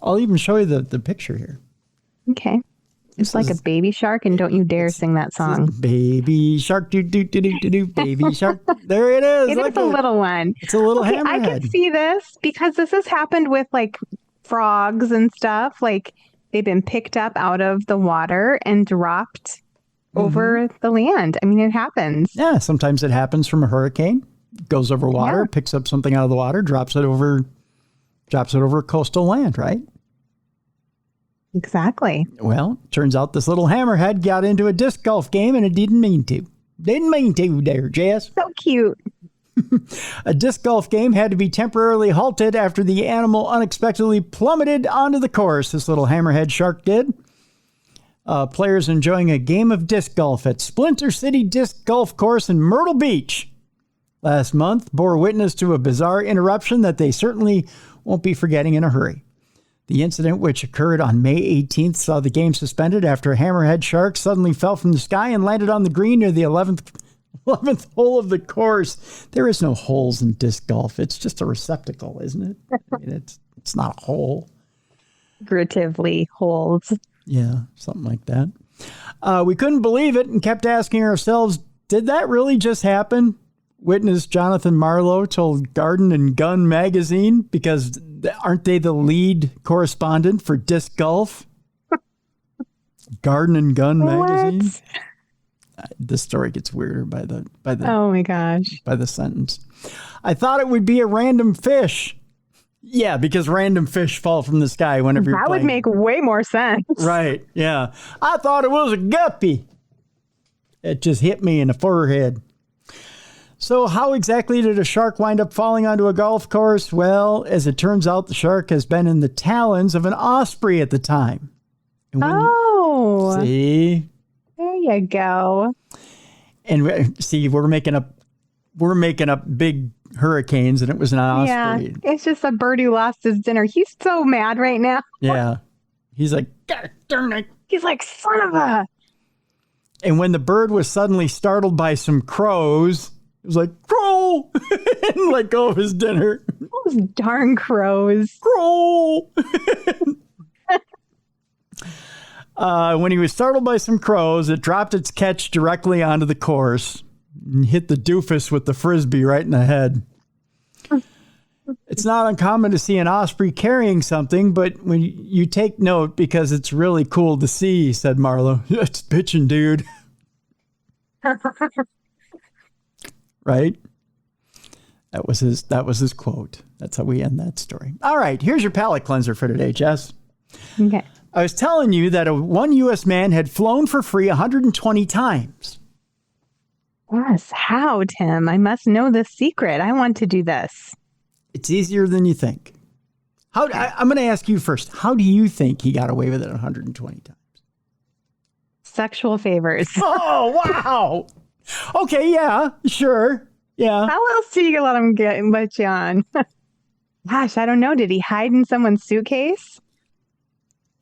I'll even show you the picture here. Okay. It's like a baby shark, and don't you dare sing that song. Baby shark, do do do do do, baby shark. There it is. It is a little one. It's a little hammerhead. I can see this because this has happened with like frogs and stuff. Like they've been picked up out of the water and dropped over the land. I mean, it happens. Yeah, sometimes it happens from a hurricane. Goes over water, picks up something out of the water, drops it over coastal land, right? Exactly. Well, turns out this little hammerhead got into a disc golf game and it didn't mean to. Didn't mean to there, Jess. So cute. A disc golf game had to be temporarily halted after the animal unexpectedly plummeted onto the course. This little hammerhead shark did. Players enjoying a game of disc golf at Splinter City Disc Golf Course in Myrtle Beach last month bore witness to a bizarre interruption that they certainly won't be forgetting in a hurry. The incident, which occurred on May 18th, saw the game suspended after a hammerhead shark suddenly fell from the sky and landed on the green near the 11th hole of the course. There is no holes in disc golf. It's just a receptacle, isn't it? I mean, it's not a hole. Figuratively holes. Yeah, something like that. We couldn't believe it and kept asking ourselves, did that really just happen? Witness Jonathan Marlowe told Garden and Gun magazine, because aren't they the lead correspondent for disc golf? Garden and Gun magazine. This story gets weirder by the oh my gosh, by the sentence. I thought it would be a random fish. Yeah, because random fish fall from the sky whenever you're playing. That would make way more sense. Right, yeah. I thought it was a guppy. It just hit me in the forehead. So how exactly did a shark wind up falling onto a golf course? Well, as it turns out, the shark has been in the talons of an osprey at the time. And see? There you go. And see, we're making up big hurricanes, and it was an osprey. Yeah, it's just a bird who lost his dinner. He's so mad right now. Yeah. He's like, God darn it. He's like, son of a. And when the bird was suddenly startled by some crows, it was like, crow! And let go of his dinner. Those darn crows. Crow! When he was startled by some crows, it dropped its catch directly onto the course and hit the doofus with the frisbee right in the head. It's not uncommon to see an osprey carrying something, but when you take note because it's really cool to see, said Marlowe. It's bitching, dude. Right? That was his quote. That's how we end that story. All right, here's your palate cleanser for today, Jess. Okay. I was telling you that one U.S. man had flown for free 120 times. Yes. How, Tim? I must know the secret. I want to do this. It's easier than you think. I'm going to ask you first. How do you think he got away with it 120 times? Sexual favors. Oh, wow. Okay, yeah, sure. Yeah. How else do you let him let you on? Gosh, I don't know. Did he hide in someone's suitcase?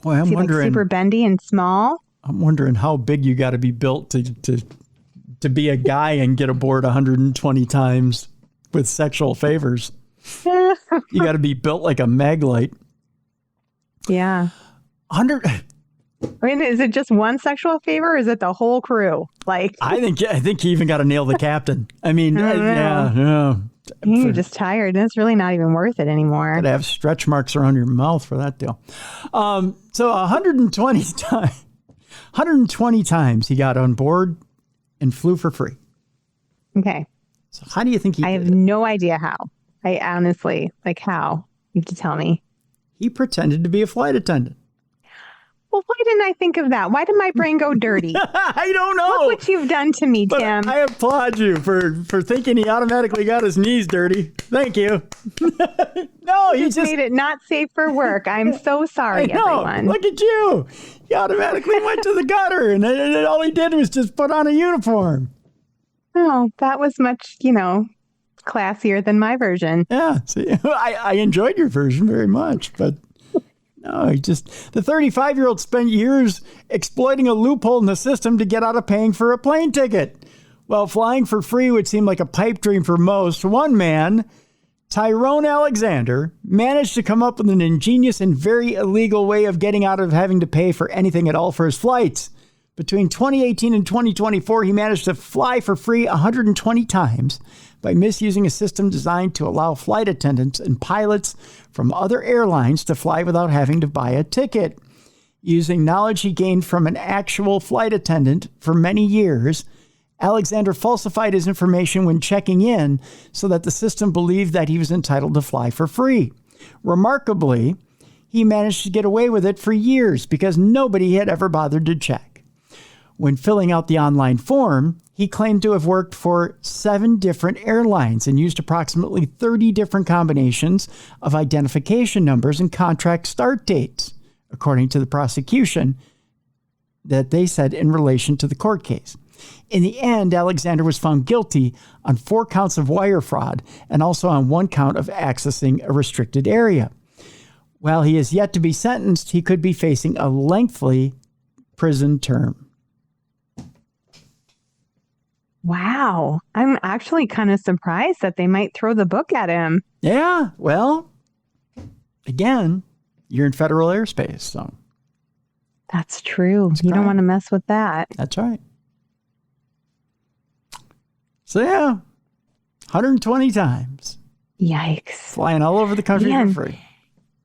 Boy, I'm wondering. Like super bendy and small? I'm wondering how big you got to be built to be a guy and get aboard 120 times with sexual favors. You got to be built like a Maglite. Yeah. 100. I mean, is it just one sexual favor or is it the whole crew? Like, I think he even got to nail the captain. I mean, I don't know. yeah. You're just tired. It's really not even worth it anymore. Gotta have stretch marks around your mouth for that deal. So 120 times he got on board and flew for free. Okay. So how do you think he I did have it? no idea how. I honestly, like how? You have to tell me. He pretended to be a flight attendant. Well, why didn't I think of that? Why did my brain go dirty? I don't know. Look what you've done to me, But Tim. I applaud you for thinking he automatically got his knees dirty. Thank you. No, he just made it not safe for work. I'm so sorry, no, everyone. look at you. He automatically went to the gutter, and all he did was just put on a uniform. Oh, that was much, classier than my version. Yeah, see, I enjoyed your version very much, but no, the 35-year-old spent years exploiting a loophole in the system to get out of paying for a plane ticket. While flying for free would seem like a pipe dream for most, one man, Tyrone Alexander, managed to come up with an ingenious and very illegal way of getting out of having to pay for anything at all for his flights. Between 2018 and 2024, he managed to fly for free 120 times by misusing a system designed to allow flight attendants and pilots from other airlines to fly without having to buy a ticket. Using knowledge he gained from an actual flight attendant for many years, Alexander falsified his information when checking in so that the system believed that he was entitled to fly for free. Remarkably, he managed to get away with it for years because nobody had ever bothered to check. When filling out the online form, he claimed to have worked for 7 different airlines and used approximately 30 different combinations of identification numbers and contract start dates, according to the prosecution that they said in relation to the court case. In the end, Alexander was found guilty on 4 counts of wire fraud and also on 1 count of accessing a restricted area. While he is yet to be sentenced, he could be facing a lengthy prison term. Wow. I'm actually kind of surprised that they might throw the book at him. Yeah, well, again, you're in federal airspace, so. That's true. You don't want to mess with that. That's right. So, yeah, 120 times. Yikes. Flying all over the country for free.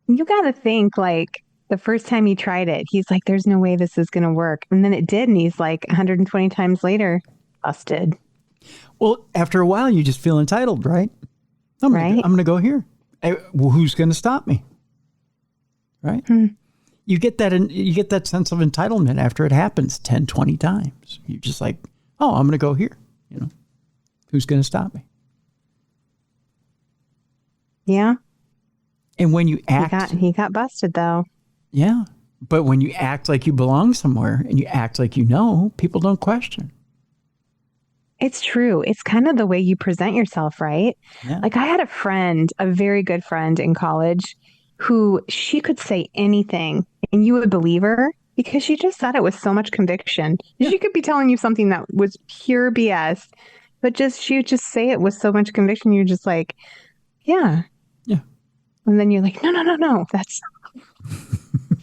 You got to think, like, the first time he tried it, he's like, there's no way this is going to work. And then it did. And he's like, 120 times later, busted. Well, after a while, you just feel entitled, right? I'm gonna go here. Who's going to stop me? Right? You get that sense of entitlement after it happens 10, 20 times. You're just like, oh, I'm going to go here. Who's going to stop me? Yeah. And when you act... He got busted, though. Yeah. But when you act like you belong somewhere and you act like you know, people don't question. It's true. It's kind of the way you present yourself, right? Yeah. Like I had a friend, a very good friend in college, who she could say anything and you would believe her because she just said it with so much conviction. Yeah. She could be telling you something that was pure BS, but she would just say it with so much conviction. You're just like, yeah. Yeah. And then you're like, no. That's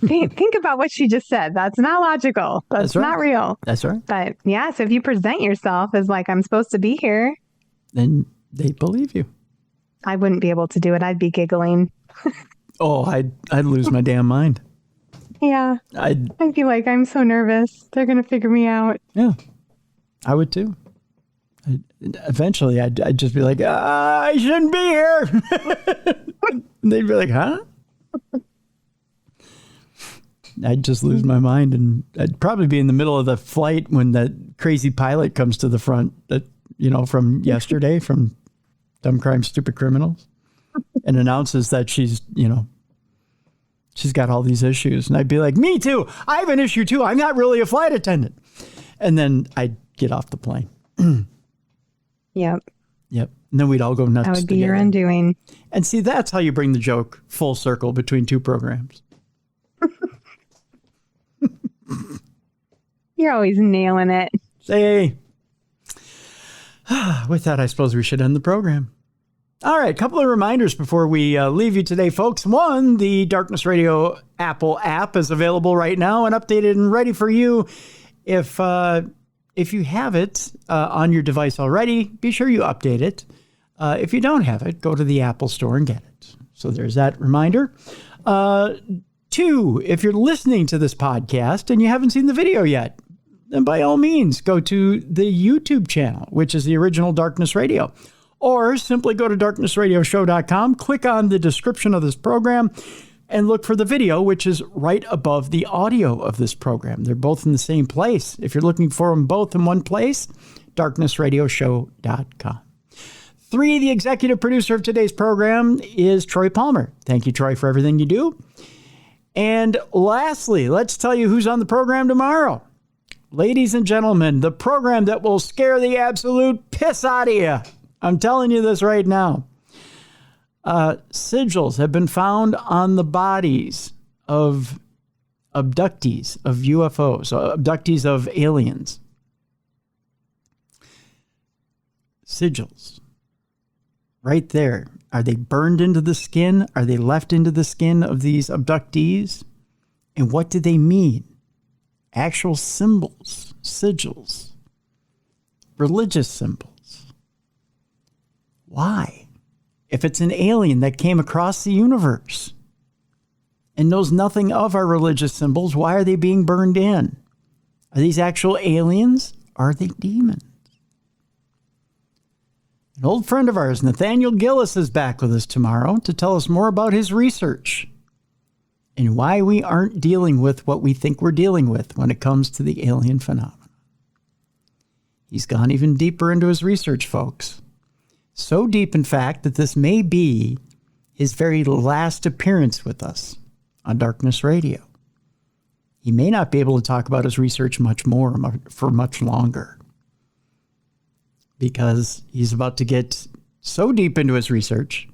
think about what she just said. That's not logical. That's right. Not real. That's right. But yeah, so if you present yourself as like, I'm supposed to be here, then they believe you. I wouldn't be able to do it. I'd be giggling. Oh, I'd lose my damn mind. Yeah. I'd be like, I'm so nervous. They're going to figure me out. Yeah, I would too. Eventually, I'd just be like, I shouldn't be here. And they'd be like, huh? I'd just lose my mind, and I'd probably be in the middle of the flight when that crazy pilot comes to the front that, from yesterday from Dumb Crime, Stupid Criminals. and announces that she's got all these issues. And I'd be like, me too. I have an issue too. I'm not really a flight attendant. And then I'd get off the plane. Yep. Yep. And then we'd all go nuts. That would be together. your undoing. And see, that's how you bring the joke full circle between two programs. You're always nailing it. Hey. With that, I suppose we should end the program. All right, a couple of reminders before we leave you today, folks. One, the Darkness Radio Apple app is available right now and updated and ready for you. If you have it on your device already, be sure you update it. If you don't have it, go to the Apple Store and get it. So there's that reminder. Two, if you're listening to this podcast and you haven't seen the video yet, then by all means, go to the YouTube channel, which is the original Darkness Radio. Or simply go to darknessradioshow.com, click on the description of this program, and look for the video, which is right above the audio of this program. They're both in the same place. If you're looking for them both in one place, darknessradioshow.com. Three, the executive producer of today's program is Troy Palmer. Thank you, Troy, for everything you do. And lastly, let's tell you who's on the program tomorrow. Ladies and gentlemen, the program that will scare the absolute piss out of you. I'm telling you this right now. Sigils have been found on the bodies of abductees of UFOs, abductees of aliens. Sigils. Right there. Are they burned into the skin? Are they left into the skin of these abductees? And what do they mean? Actual symbols, sigils, religious symbols. Why? If it's an alien that came across the universe and knows nothing of our religious symbols, why are they being burned in? Are these actual aliens? Are they demons? An old friend of ours, Nathaniel Gillis, is back with us tomorrow to tell us more about his research and why we aren't dealing with what we think we're dealing with when it comes to the alien phenomenon. He's gone even deeper into his research, folks. So deep, in fact, that this may be his very last appearance with us on Darkness Radio. He may not be able to talk about his research much more for much longer, because he's about to get so deep into his research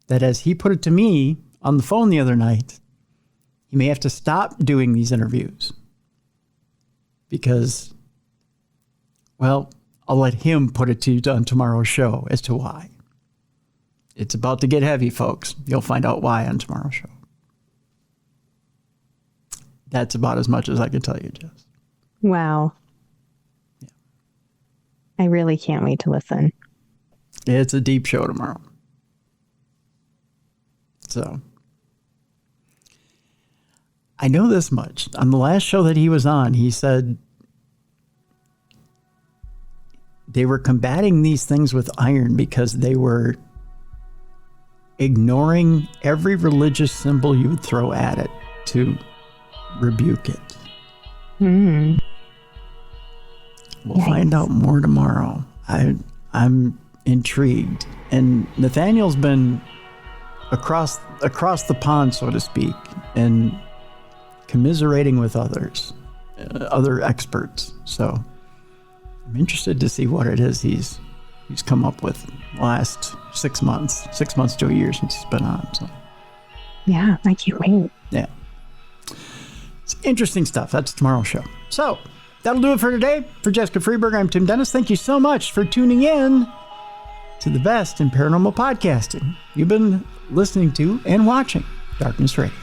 that, as he put it to me on the phone the other night, he may have to stop doing these interviews because, well, I'll let him put it to you on tomorrow's show as to why. It's about to get heavy, folks. You'll find out why on tomorrow's show. That's about as much as I can tell you, Jess. Wow. Yeah. I really can't wait to listen. It's a deep show tomorrow. So, I know this much. On the last show that he was on, he said they were combating these things with iron because they were ignoring every religious symbol you would throw at it to rebuke it. Mm. We'll find out more tomorrow. I'm intrigued. And Nathaniel's been across the pond, so to speak, and commiserating with others, other experts. So I'm interested to see what it is he's come up with the last 6 months to a year since he's been on. So yeah, I can't wait. Yeah. It's interesting stuff. That's tomorrow's show. So that'll do it for today. For Jessica Freeburg, I'm Tim Dennis. Thank you so much for tuning in to the best in paranormal podcasting. You've been listening to and watching Darkness Radio.